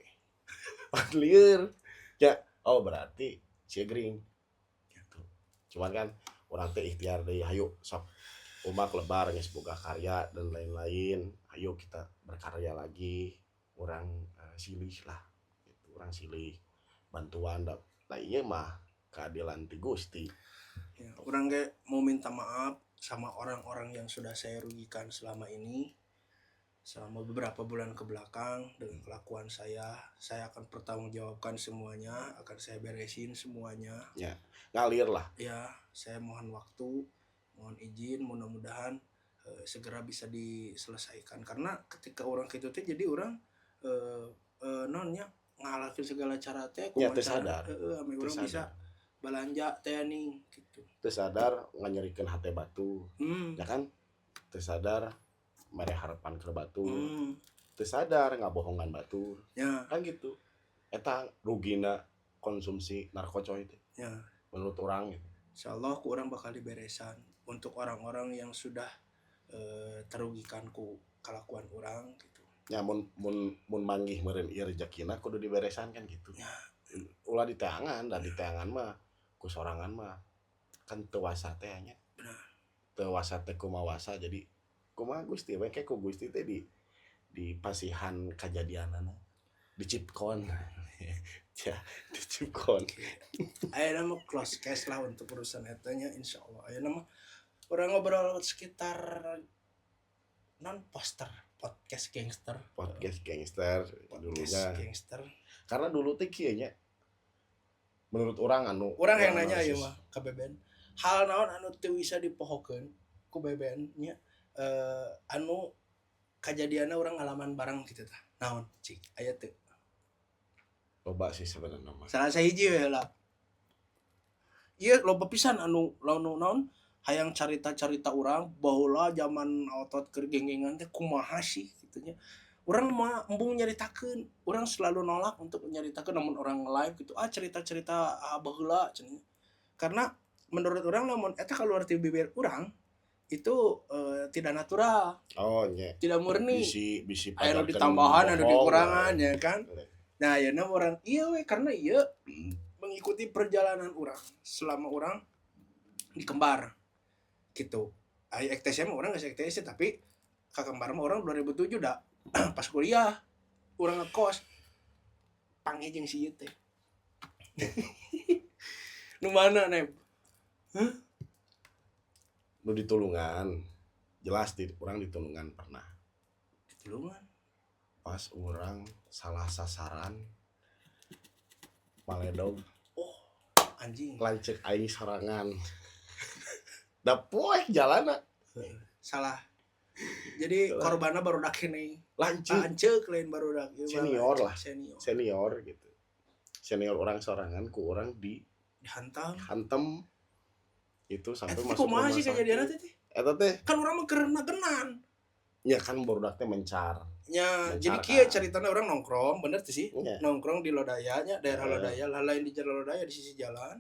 Lieur. Ya, oh berarti si gering. Gitu. Cuman kan orang teh ikhtiar deui hayu sok umak lebar geus boga karya dan lain-lain. Ayo kita berkarya lagi. Orang silih lah. Gitu. Orang silih bantuan da ieu mah keadilan ti Gusti. Ya, orang kayak mau minta maaf sama orang-orang yang sudah saya rugikan selama ini. Selama beberapa bulan ke belakang dengan kelakuan saya akan pertanggungjawabkan semuanya, akan saya beresin semuanya. Ya, ngalir lah. Ya, saya mohon waktu, mohon izin, mudah-mudahan segera bisa diselesaikan. Karena ketika orang gitu teh jadi orang nonnya ngalahin segala cara teh ya teu sadar. Ame orang bisa belanja teh nih gitu. Teu sadar nganyerikeun hate batu. Ya kan? Teu sadar mere harapan ke batu. Teu sadar ngabohongan batu. Ya. Kan gitu. Eta rugina konsumsi narkocoy teh. Ya. Menurut orang gitu. Insyaallah ku orang bakal diberesan untuk orang-orang yang sudah terugikan ku kelakuan orang gitu. Ya mun manggih meureun ieu rezekina kudu diberesan kan gitu. Ya. Ulah di teangan dan di teangan mah ku sorangan mah kan teu wasa teh nya. Benar. Teu wasa teh kumawasa jadi kumaha Gusti we ke ku Gusti teh di pasihan kajadianana di chipcon. Ya, di chipcon. Ayeuna mah close case lah untuk urusan eta nya insyaallah. Ayeuna mah urang ngobrol sekitar poster podcast gangster dulunya. Gangster. Karena dulu teh kieu nya menurut orang yang nanya ieu mah ka Beben. Hal naon anu teu bisa dipohokeun ku Beben nya anu kajadianna urang ngalaman bareng kitu tah. Naon cik aya teu? Loba sih sebenarnya mah. Salah sahiji we lah. Ieu loba pisan anu naon hayang carita-carita urang baheula zaman otot keur genggengan teh kumaha sih kitu nya. Urang mah embung nyaritakeun, urang selalu nolak untuk nyaritakeun namun orang live gitu. Cerita-cerita baheula cenah. Karena menurut urang lamun eta kaluar ti bibir urang itu tidak natural, Oh nya tidak murni. bisi Aya nu pagarkeun ditambahan, anu bohong, dikurangan ya kan. we. Nah, ayeuna orang ieu we karena ieu mengikuti perjalanan orang selama orang di Kembar gitu. Aya EKTS mah orang geus EKTS tapi ka Kembar mah orang 2007 dah pas kuliah urang ngekos pange jeung si ieu teh. Nu mana nem? Nu di Tulungan jelas di urang di Tulungan pernah Tulungan. pas urang salah sasaran maledog Oh, anjing. lancek aing sorangan da poek jalanna Salah. Jadi korbannya baru dak ini. lancek Anceuk lain baru dak. Senior lah. Senior. senior gitu senior orang sorangan ku orang Dihantam. hantem itu sampai Eta masuk kumaha rumah sih kejadianna sakit. teh? Eta teh Kan urang mah keur nagenan. ya kan barudak teh mencar Nya, jadi Mencarkan. kieu caritana orang nongkrong, bener tuh sih. Iya. Nongkrong di Lodaya nya, daerah Heeh. Lodaya, lain di jalan Lodaya di sisi jalan.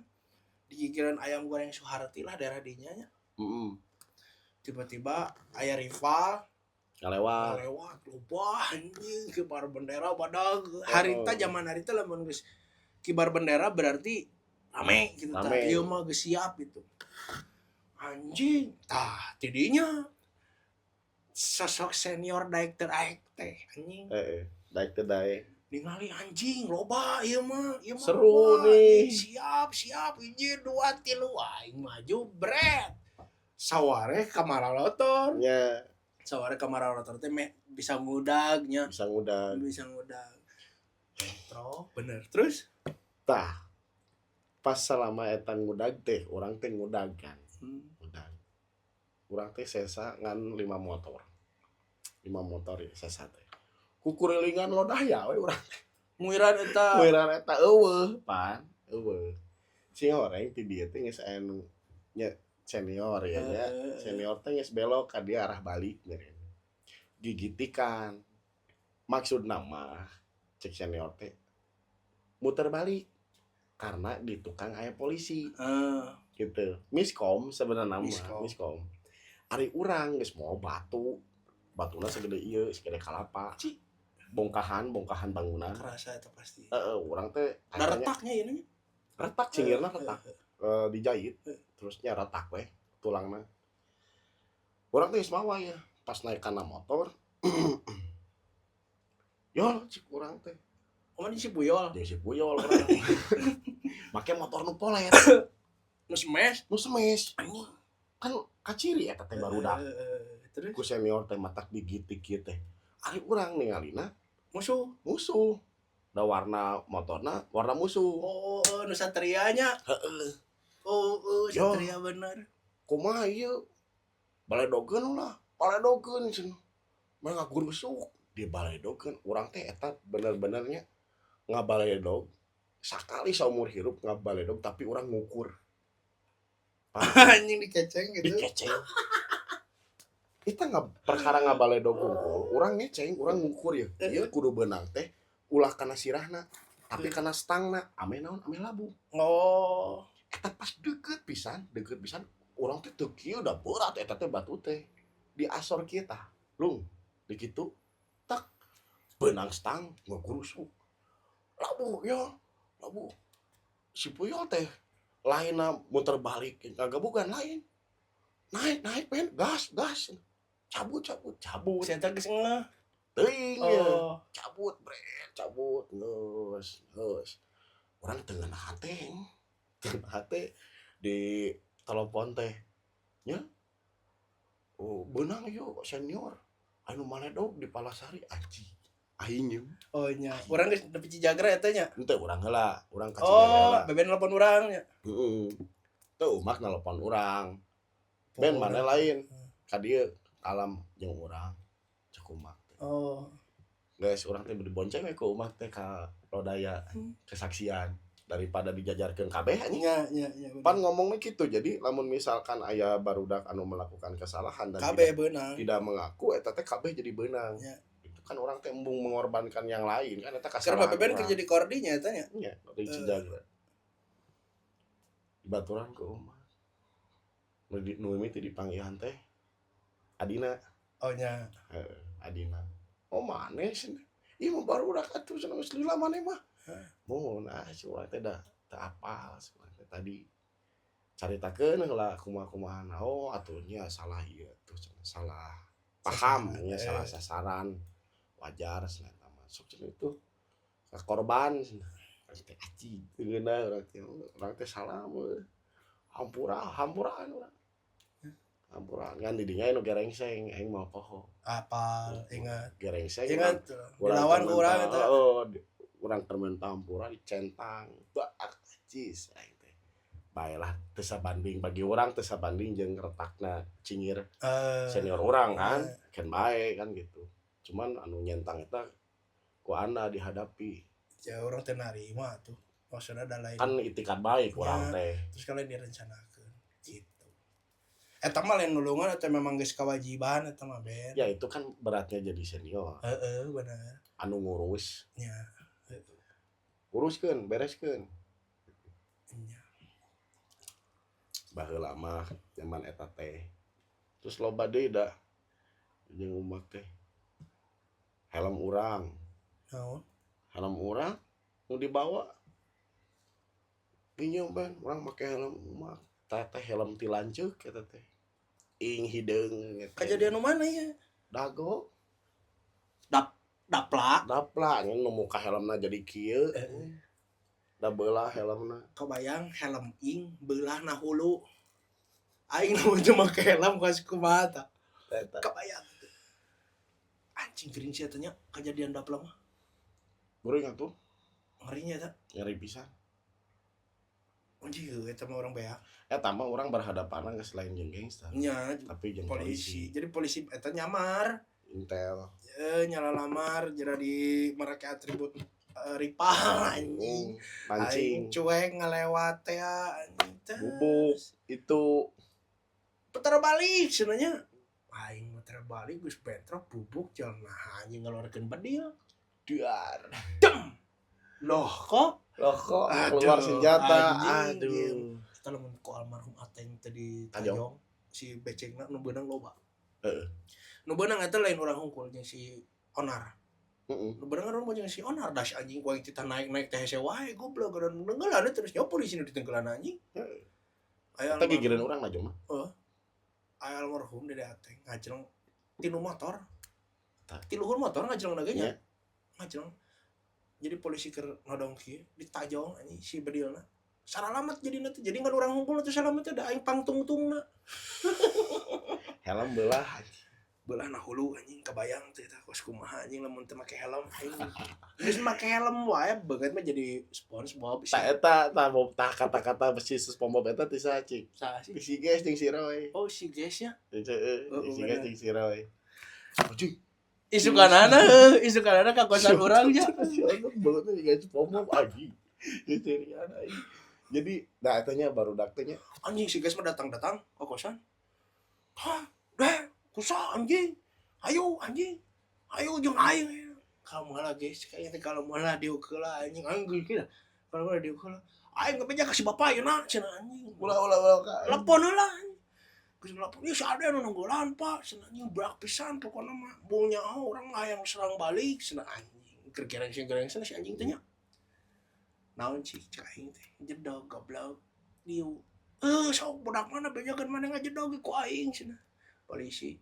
Di gigiran ayam goreng Suharti lah daerah dinya nya. Tiba-tiba aya rival ngalewat lewat lupa anjing kibar bendera badag. Harita zaman harita lamun geus kibar bendera berarti rame gitu tah. Rame. Ieu mah geus siap gitu. Anjing, tah tidinya sosok senior daek teh aek teh anjing. daek teh daek Ningali anjing loba ieu mah Seru loba, nih. anjing. Siap 1 2 3 aing maju bret saware kamaralotor nya saware kamaralotor teh bisa ngudagnya bisa ngudag bisa ngudag metro bener terus tah pas selama eta ngudag teh urang teh ngudag kan ngudag urang teh sesa ngan 5 motor ya sesa teh kukurilingan Lodaya we urang muiran eta Muiran eta eueuh pan eueuh si orang ti dieu teh geus aya nu nya senior ya nya senior teh geus belok ka dia arah balik meureun gigitikan maksudna mah cek senior teh muter balik karena di tukang aya polisi gitu miskom sebenarnya mah miskom ari urang geus mau batuna segede ieu segede kalapa bongkahan bangunan kerasa eta pasti urang teh da retaknya ieu nya retak cingirna retak dijahit terusnya retak we tulangna urang teh geus mawa ya pas naik kana motor yol cik urang teh di si Buyol jadi si puyol urang make motor nu polet nu smash nu semes kan kaciri eta teh barudak terus ku senior teh matak digitik kieu teh ari urang ningalina musuh da warna motorna warna musuh nu Satria nya heeh Yo. Satria bener kumaha ieu baledogeun lah baledogeun cenah mah ngagurusuk di baledogeun urang teh eta bener-benernya ngabaledog sakali saumur hirup ngabaledog tapi urang ngukur anjing dikeceng gitu dikeceng kita nggak perkara ngabaledog ngukur urang ngeceng urang ngukur ya ieu kudu beunang teh ulah kana sirahna tapi kana stangna ame naon ame labu eta pas deukeut pisan urang teh teu kieu da berat eta teh batu teh di asor kita lung di kitu tak beunang stang ngagurusuk labu si puyol teh lainna muter balik ngagabugan lain naik men gas cabut si eta geus ngeh teuing cabut geus urang teu ngeunah hate di telepon teh nya beunang yuk senior anu maledog di Palasari anjing aing nya urang geus nepi Cijagra eta nya henteu urang heula urang ka Cijagra beben nelpon urang nya heeh teu umak nelpon urang ben mana lain ka dieu alam jeung urang cek umak guys urang teh dibonceng we ku umak teh ka Lodaya kesaksian daripada dijajarkeun kabeh anjing nya pan ngomongnya gitu jadi lamun misalkan aya barudak anu melakukan kesalahan dan kabeh beunang tidak mengaku eta teh kabeh jadi beunang nya itu kan orang teh embung mengorbankan yang lain kan eta karena kasalahan beben kerja di Kordinya eta nya nya di Cijagra dibaturan ke umat nu mimiti dipanggihan teh Adina. Oh nya. Adina. Oh maneh cenah. Ieu mah baru udah atuh cenah geus lila maneh mah. Mun urang teh da teu apal tadi caritakeun heula kumaha naon atuhnya salah ieu tuh cenah salah paham nya salah sasaran wajar cenah eta mah sok cenah itu ka korban cenah teh aci geuna urang teh salah meuh hampuran urang hampuran kan di dinya anu gerengseng aing mah poho Apal ingat gerengseng ingat dilawan ku urang eta urang terminta hampura dicentang bak acis aing teh baelah teu sabanding bagi urang teu sabanding jeung retakna cingir senior urang kan kan bae kan gitu cuman anu nyentang eta ku anda dihadapi ya urang teh narima tuh maksudna da lain kan itikat baik urang teh terus kalian direncanakeun gitu eta mah lain nulungan eta memang geus kewajiban eta mah Ben ya itu kan beratnya jadi senior bener anu ngurus nya uruskeun bereskeun nya baheula mah zaman eta teh terus loba deui da jeung umak teh helm urang naon helm urang nu dibawa pinjam ban urang make helm umak teh helm ti lanceuk eta teh ing hideung kejadian nu mana ya dago daplak nya nu muka helmna jadi kieu da beulah helmna kebayang helm ing beulah na hulu aing nu cuma make helm kasih kumaha ta kebayang anjing geuring sia teh nya kejadian daplak mah geuring atuh ngerinya eta nyeri pisan anjing eta mah urang beak eta mah urang berhadapan geus lain jeung gangster nya tapi jeung polisi jadi polisi eta nyamar intel nyala lamar jera di mereka atribut rival anjing mancing cuek ngelewat teh anjing teh bubuk itu putar balik sebenarnya aing putar balik geus bentrok bubuk jalan nah anjing ngeluarkeun bedil duar dem loh kok keluar senjata anjing, aduh kita lamun ku almarhum Ateng tadi Tajong si becengna nu beunang loba nu beunang eta lain urang hungkul jeung si Onar nu beunang urang jeung si Onar das anjing ku kita naik teh hese wae goblok gara nenggelan terus nya polisi nu ditenggelan anjing aya eta gigireun urang najong mah aya almarhum Dede Ateng ngajreng tinu motor ti luhur motor ngajreng nagenya ngajreng jadi polisi keur nodong kieu ditajong anjing si bedilna saralamat jadi nanti jadi ngan urang hungkul teh salamet da aing pangtungtungna helm beulah na hulu anjing kebayang teh eta kos kumaha anjing lamun teu make helm aing geus make helm wae beungeut mah jadi SpongeBob ta eta tah kata-kata besi SpongeBob eta teh saha cik saha sih si Ges jeung si Roy si Ges ya si Ges jeung si Roy anjing isukanana ka kosan urang nya banget nih guys SpongeBob anjing jadi nah etanya barudak teh nya anjing si Ges mah datang ke kosan deh kusa anjing ayo jeung aing kamu lah guys kayaknya kalau malah diukeula anjing kieu kalau malah diukeula aing ngabeja ka si bapak ieu na cenah anjing ulah telepon heula geus telepon ieu sade anu nunggulan pak cenah anjing berak pisan pokona mah bunya urang hayang serang balik cenah anjing keur gereng-gereng si anjing teh nya naon sih cek aing teh jedog goblok diu sok budak mana bejakeun mana ngajedog ku aing cenah polisi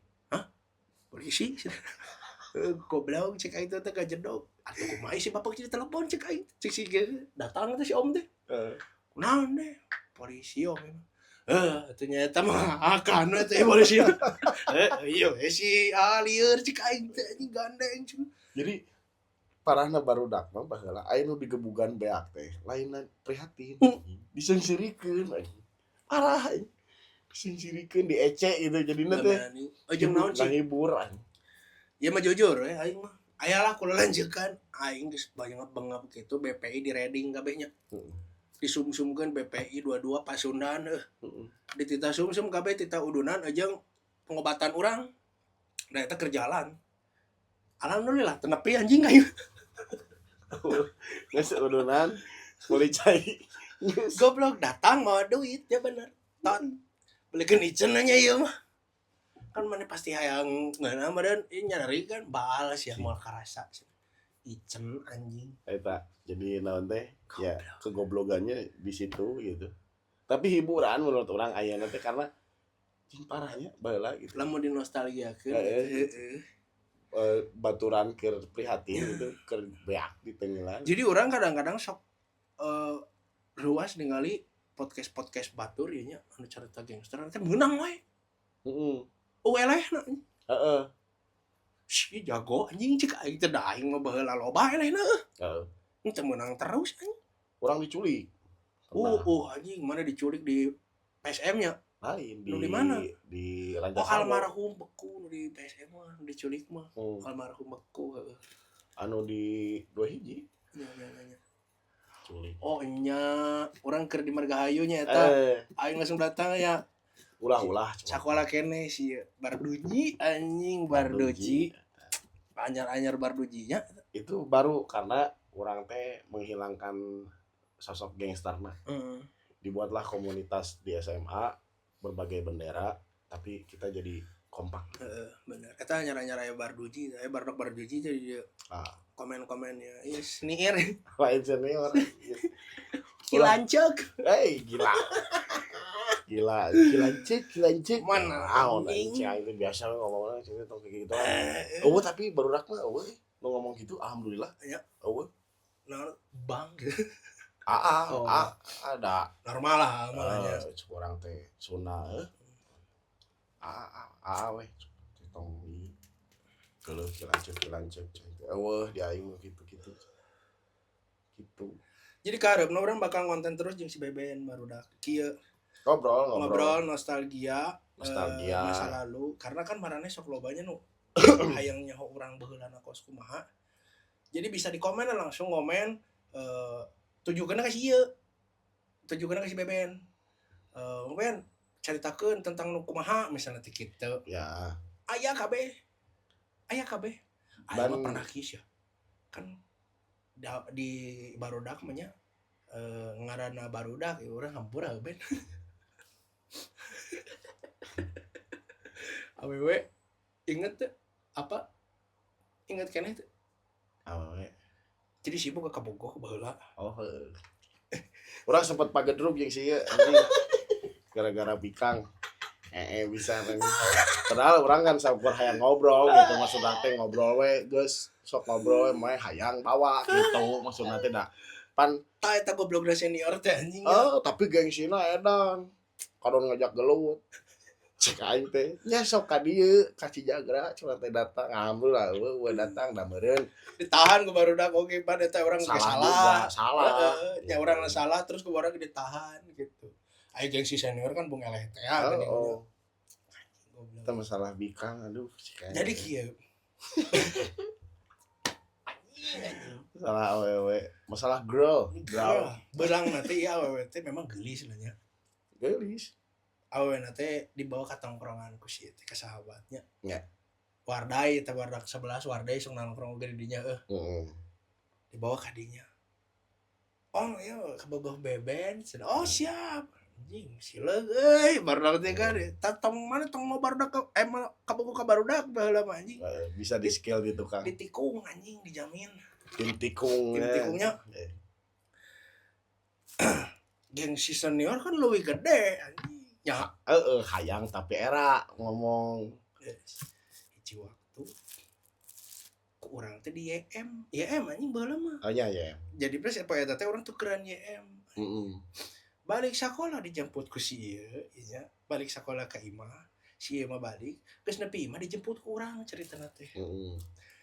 goblok cek aing teh ngajedog atuh kumaha si bapak di telepon cek aing cek si datang teh si om teh naon deh polisi om atunya eta mah akan teh polisi iya si lieur cek aing teh anjing gandeng jadi parahna barudak mah baheula aya nu digebugan beak teh lainna prihatin disengsirikeun anjing parah disengsirikeun diece gitu jadina teh jeung naon sih ngahibur anjing ya mah jujur aing mah ayalah kudu lanjutkan aing geus banyak bengap kitu BPI di reading kabeh nya disumsumkeun BPI 22 Pasundan ditita sumsum kabeh tita udunan jeung pengobatan urang da eta keur jalan alhamdulillah teu nepi anjing aing geus udunan meuli cai goblok datang mau duit ya bener ton belikeun iceun nya ieu mah kan mana pasti hayang ngeunah dan nyari kan balas ya moal karasa icen anjing eta jadi naon teh ya kegoblogannya di situ gitu tapi hiburan menurut orang ayeuna teh karena cing parahnya baheula gitu lamun di nostalgiakeun baturan keur prihatin gitu keur beak di tenggelan jadi orang kadang-kadang sok ruas ningali podcast batur ieu nya anu carita gangster teh meunang we heeh elehna heeh si jago anjing cek aing teh da aing mah baheula loba elehna heeh teu meunang terus anjing orang diculik anjing mana diculik di PSM nya lain di mana di Raja almarhum beku nu di PSM mah diculik mah almarhum beku anu di 2 hiji nya culik nya orang keur di Margahayu nya eta aing langsung datang ya ulah sakola kene si Barduji anjing Barduji anyar Bardujinya itu baru karena orang teh menghilangkan sosok gangster mah dibuatlah komunitas di SMA berbagai bendera tapi kita jadi kompak bener eta anyar aya Barduji Barduji jadi komen-komennya ya senior lain senior kilancek kilancek mana anjing itu biasa ngomongnya sini tong kayak gitu tapi barudak mah ngomong gitu alhamdulillah ya nah bang ada normal lah malahnya kurang teh Sunda weh tong kalau kilancek di aing gitu jadi kareupna urang bakal konten terus jeung si Beben barudak kieu ngobrol nostalgia masa lalu karena kan marane sok lobanya nu hayang nyaho urang baheulana kos kumaha jadi bisa di komen langsung komen tujukeun ka si Beben Beben caritakeun tentang nu kumaha misalnya ti kitu ya aya kabeh aya mah pernah kieu ya kan di barudak mah nya ngaranna barudak urang hampura Ben awewe inget tuh apa inget keneh tuh awewe jadi sibuk ke Kabogoh baheula urang sempat pagedruk jeung si anjing gara-gara bikang bisa kan padahal orang kan sabar hayang ngobrol gitu maksudna teh ngobrol we geus sok ngobrol we hayang bawa gitu maksudna teh da pan eta goblok senior teh anjing tapi gengsina edan kadon ngajak gelut cek aing teh nya sok ka dieu ka Cijagra cenah teh datang alhamdulillah we datang da meureun ditahan ku barudak oge pan eta urang salah nya urang salah terus ku barudak ditahan gitu aya gengsi senior kan bung eleh teh kita masalah bikang aduh jadi kieu masalah awewe masalah girl belang nanti ya awewe teh memang gelis nya gelis awewe nanti dibawa ke tongkrongan ku si teh ke sahabatnya nya Wardai teh Wardak 11 Wardai sok nongkrong ge di dinya dibawa ka dinya ya Kabogoh Beben siap anjing sileug euy barudak teh kan tong mana tong mau barudak Kabogoh ka barudak baheula mah anjing bisa di skill gitu kan ditikung anjing dijamin tim tikungnya geng si senior kan leuwih gede anjing nya hayang tapi era ngomong hiji waktu ku urang teh di YM anjing baheula mah ya jadi plus apa eta teh urang tukeran YM balik sekolah dijemput ku si ieu nya balik sekolah ka imah si ieu mah balik geus nepi imah dijemput ku urang caritana teh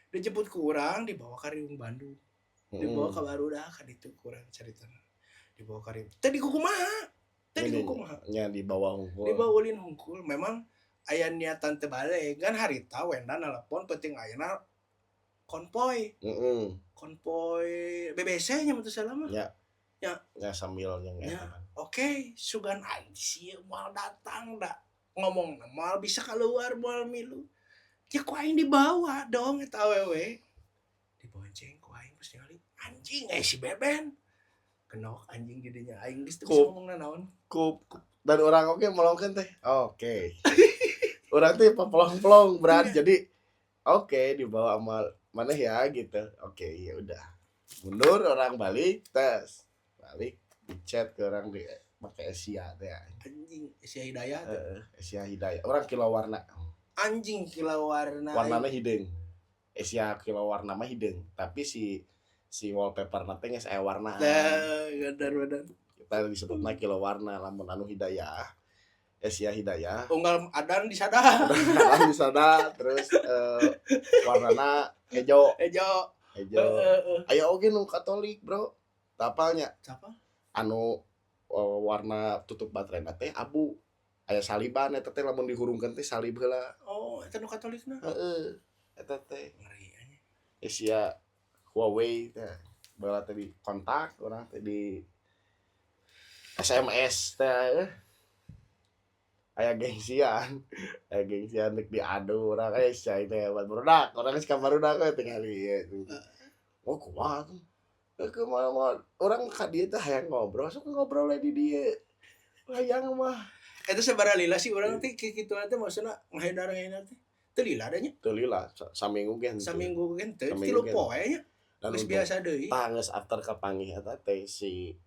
dijemput ku urang dibawa ka Riung Bandung dibawa ka barudak ka ditu ku urang caritana dibawa ka Riung teh di kumaha nya dibawa hungkul dibawa ulin hungkul memang aya niatan teu balik kan harita wenda nelpon penting ayeuna konvoy BBC nya mah teu salah mah ya sambil yang oke sugan anjing moal datang da ngomong moal bisa keluar moal milu ya ku aing dibawa dong eta awewe dibonceng ku aing geus ningali anjing si Beben kenok anjing di dinya aing geus teu ngomongna naon dan orang oke melongkeun teh oke Orang teh pelong-pelong berat jadi oke dibawa sama mana ya gitu. Oke, ya udah. Mundur orang balik tes. Balik dicat ke orang di pakai Asia teh. Anjing Asia Hidayah tuh. Asia Hidayah. Orang kilau warna. Anjing kilau warna. Warnanya hidung. Asia kilau warna mah hidung. Tapi si wallpaper nanti geus aya warna. Benar. Kita disebutna kilau warna lamun anu Hidayah. Asia Hidayah. Unggal adan di sana. Adan di sana terus warnana hejo. Aya oge nu Katolik, Bro. Tapalnya. Siapa? Anu warna tutup baterai teh abu. Aya saliban eta teh lamun dihurungkeun teh salib heula. Oh, eta nu Katolikna. Heeh. Eta teh Ngeri anya. Asia Huawei teh. Bala teh di kontak urang teh di SMS teh. Aya gengsian dek diadu urang cai teh barudak urang geus ka barudak we tingali oh kumaha tuh kumaha urang ka dieu teh hayang ngobrol sok ngobrol we di dieu hayang mah Eta sabaraha lila sih urang teh kitu teh maksudna ngahedar teh teu lila da nya teu lila saminggu gen saminggu gen teh 3 poe nya geus biasa deui geus after kapanggih eta teh si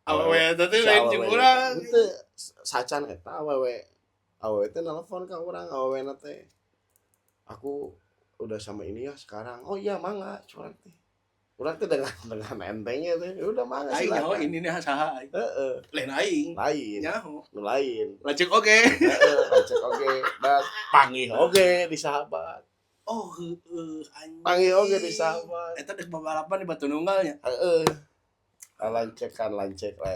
awewe eta teh lain jeung urang teu sacan eta awewe teh nelpon ka urang awewe teh aku udah sama ini ya sekarang oh iya mangga curang teh urang teh dengan entengnya teh udah mangga aing nyaho ini nih saha aing heeh lain nyaho nu lain lanceuk oge lanceuk oge das panggih oge di sahabat oh heueuh anjing panggih oge di sahabat eta deuk babalapan di Batu Nunggal nya heeh lancek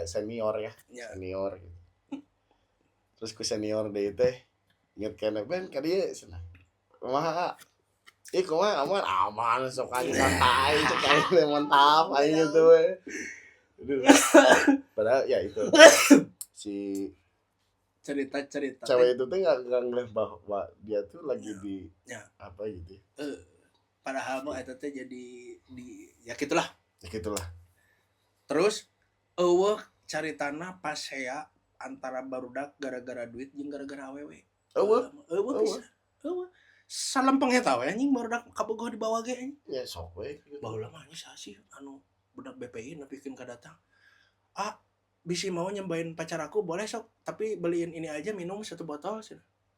senior ya senior gitu. Terus ku senior deui teh inget kene ben ka dieu cenah kumaha ih kumaha aman sok aja santai cek aja mantap aja gitu we padahal ya itu si cerita cewek itu tuh nggak ngeliat bahwa dia tuh lagi di apa gitu padahal mah eta teh jadi di ya gitulah terus caritana pas saya antara barudak gara-gara duit jeung gara-gara awewe bisa salempeng eta we anjing barudak kabogoh di bawah ge anjing ya sok we baheula mah anjing saha sih anu budak BPI nepikeun ka datang bisi mau nyembahin pacar aku boleh sok tapi beliin ini aja minum 1 botol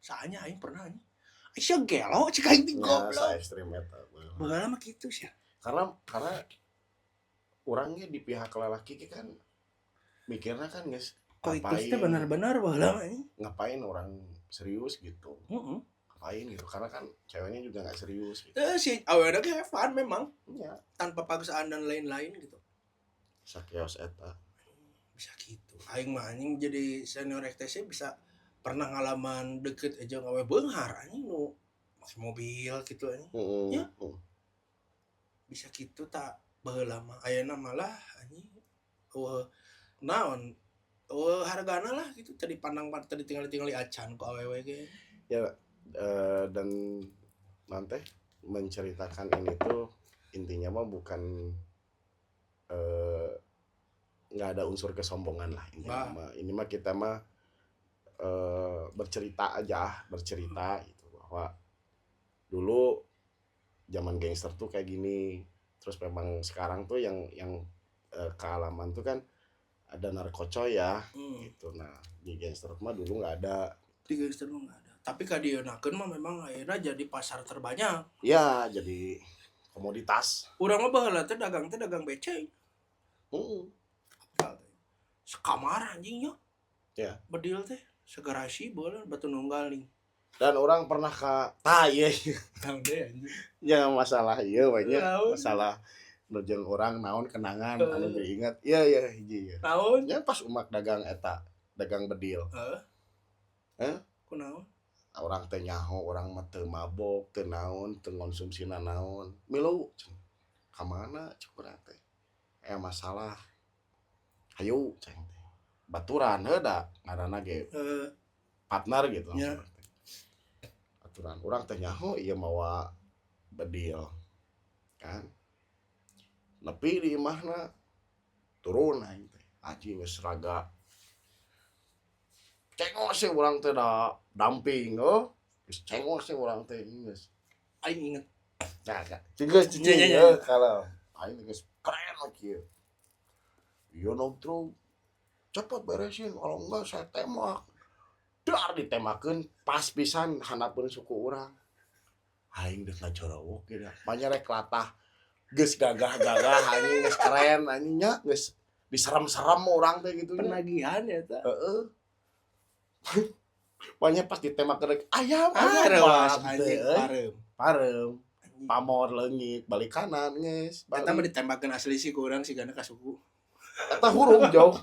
saanya aing pernah anjing sia gelo cik aing goblok ya ekstrem eta baheula mah kitu sia karena orangnya di pihak lelaki kan mikirnya kan guys itu benar-benar baheula ngapain orang serius gitu ngapain gitu karena kan ceweknya juga nggak serius gitu. Si awalnya kayak fun memang ya. Tanpa paksaan dan lain-lain gitu sakios eta bisa gitu aing mah anjing jadi senior RTC bisa pernah ngalaman deket aja ngawe beunghar anjing nu masih mobil gitu anjing ya bisa gitu tak baheula mah ayeuna malah anjing naon hargana lah gitu tadi tinggal acan ku awewe ge ya dan nanti menceritakan ini tuh intinya mah bukan nggak ada unsur kesombongan lah ini mah kita mah bercerita gitu bahwa dulu zaman gangster tuh kayak gini terus memang sekarang tuh yang kealaman tuh kan ada narkocoy ya gitu nah di gangster mah dulu nggak ada tapi kadienakeun mah memang akhirnya jadi pasar terbanyak ya jadi komoditas urang mah baheula teh dagang beceng sekamar anjing ya bedil teh segarasi baheula Batu Nunggal nih dan orang pernah ka tah ya masalah ieu banyak masalah jeung orang naon kenangan anu diingat iya hiji naon nya pas umak dagang bedil kunaon orang teh nyaho orang mah teu mabok teu naon teu konsumsina naon milu ka mana cuk urang teh aya masalah hayu ceng teh baturan heuda ngaranna ge partner gitu baturan urang teh nyaho ieu mawa bedil kan nepi di imahna turun aing teh aji geus raga cengos sih urang teh da damping Geus cengos teh urang teh geus. Aing inget Nah, geus Iya, iya, iya. kalau aing geus keren kieu. Ieu nongkrong cepet beresin kalau enggak saya tembak. Dar ditembakkeun pas pisan handapkeun suku urang. Aing geus ngajorowok kieu da. Panyerek latah geus gagah-gagah anjing geus keren anjing nya geus diserem-serem urang teh gitu nya. penagihan ya ta. Heeh. Pokoknya pas ditembak rek ayam Arewas mantep, anjing parem. parem pamor leungit balik kanan geus Eta mah ditembakkeun asli sih ku urang sigana ka suku. eta hurung jauh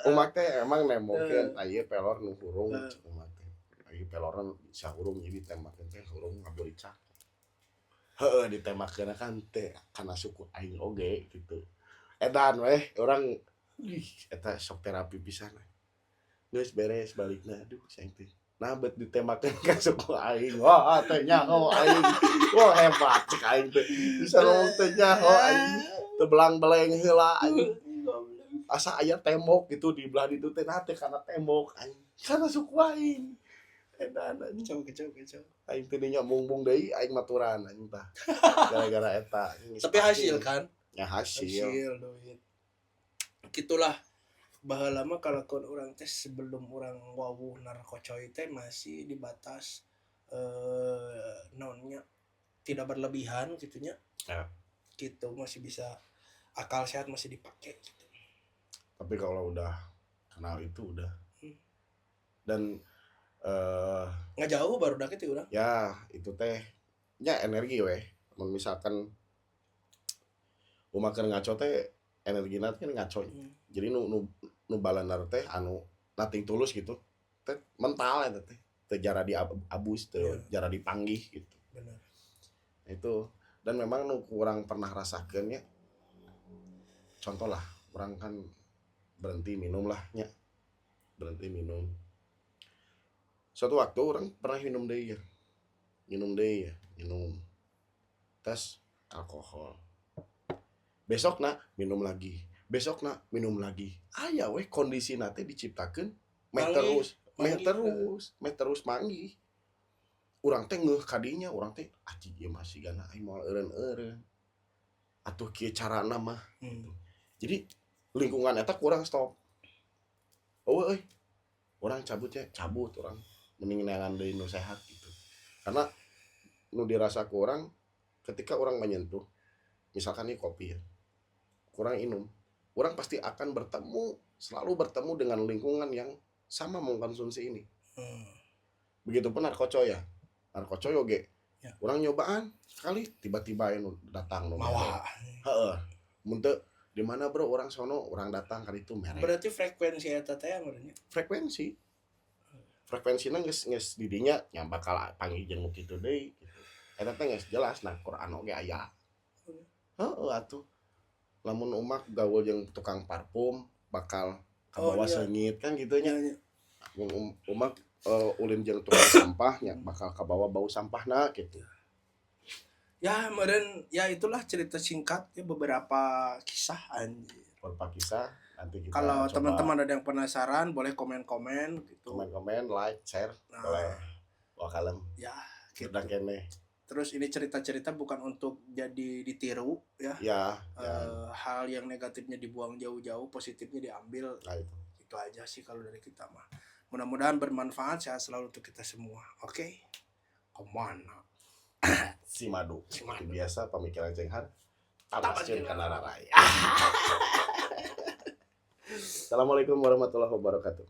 umak teh emang nemokeun aya pelor nu hurung umak teh aya pelorna bisa hurung jadi tembakeun teh hurung ngaburicak heueuh ditembakkeun kan teh kana suku aing oge gitu edan weh urang ih eta sok terapi pisan geus beres balikna aduh saing teh nah bet ditembakkeun ka suku aing wah teh nyaho aing wah hebat cek aing teh bisa ngomong teh nyaho aing teu belang-beleng heula aing asa aya tembok gitu di belah ditu teh nah teh kana tembok aing kana suku aing edan anjing Kecau. aing teh nya mungbung deui aing maturan anjing tah gara-gara eta Tapi hasil kan? ya hasil Duit. Gitulah baheula mah kalaupun urang teh sebelum urang wawuh narkocoy teh masih di batas naonnya tidak berlebihan gitunya. Ya. Gitu masih bisa akal sehat masih dipakai gitu. Tapi kalau udah kenal itu udah dan Nggak jauh baru dake teh urang. ya itu teh nya energi weh mun misalkan umakeun ngaco teh energina teh ngaco jadi nu balanar teh anu nating tulus gitu teh mental eta teh teu jara di abus teu jara dipanggih gitu Benar. itu dan memang nu kurang pernah rasakeun nya contoh lah urang kan berhenti minum lah nya berhenti minum suatu waktu orang pernah minum tes alkohol besokna minum lagi aya weh kondisi nate diciptakeun meh terus manggih urang teh ngeuh kadinya urang teh anjing ieu masih gana aing moal eureun atuh kieu carana mah jadi lingkungan eta kurang stop euy urang cabut urang mending neangan deui nu sehat gitu karena nu dirasa ku urang ketika urang menyentuh misalkan nih kopi ya kurang minum urang pasti akan selalu bertemu dengan lingkungan yang sama mengkonsumsi ini begitupun narkocoy oge ya. Urang nyobaan sekali tiba-tiba anu datang nu mawa heeh mun teu di mana bro orang sono orang datang kali itu merek berarti frekuensi eta teh ngarannya frekuensina geus di dinya nya bakal panggih jeung nu kitu deui gitu eta teh geus jelas nah Quran oge aya heeh atuh lamun umak gaul jeung tukang parfum bakal kabawa seungit kan gitu nya umak ulin jeung tukang sampah nya bakal kabawa bau sampahna gitu ya meureun ya itulah cerita singkat ya beberapa kisah anjir nanti kita kalau coba teman-teman ada yang penasaran boleh komen gitu komen like share boleh wakalem ya gitu. Udah kene Terus ini cerita-cerita bukan untuk jadi ditiru ya. Hal yang negatifnya dibuang jauh-jauh, positifnya diambil. Nah, itu aja sih kalau dari kita mah. Mudah-mudahan bermanfaat, sehat selalu untuk kita semua. Oke. Kemana? Si madu. Biasa pemikiran cenghan. Tabaskeun kana raraya. Assalamualaikum warahmatullahi wabarakatuh.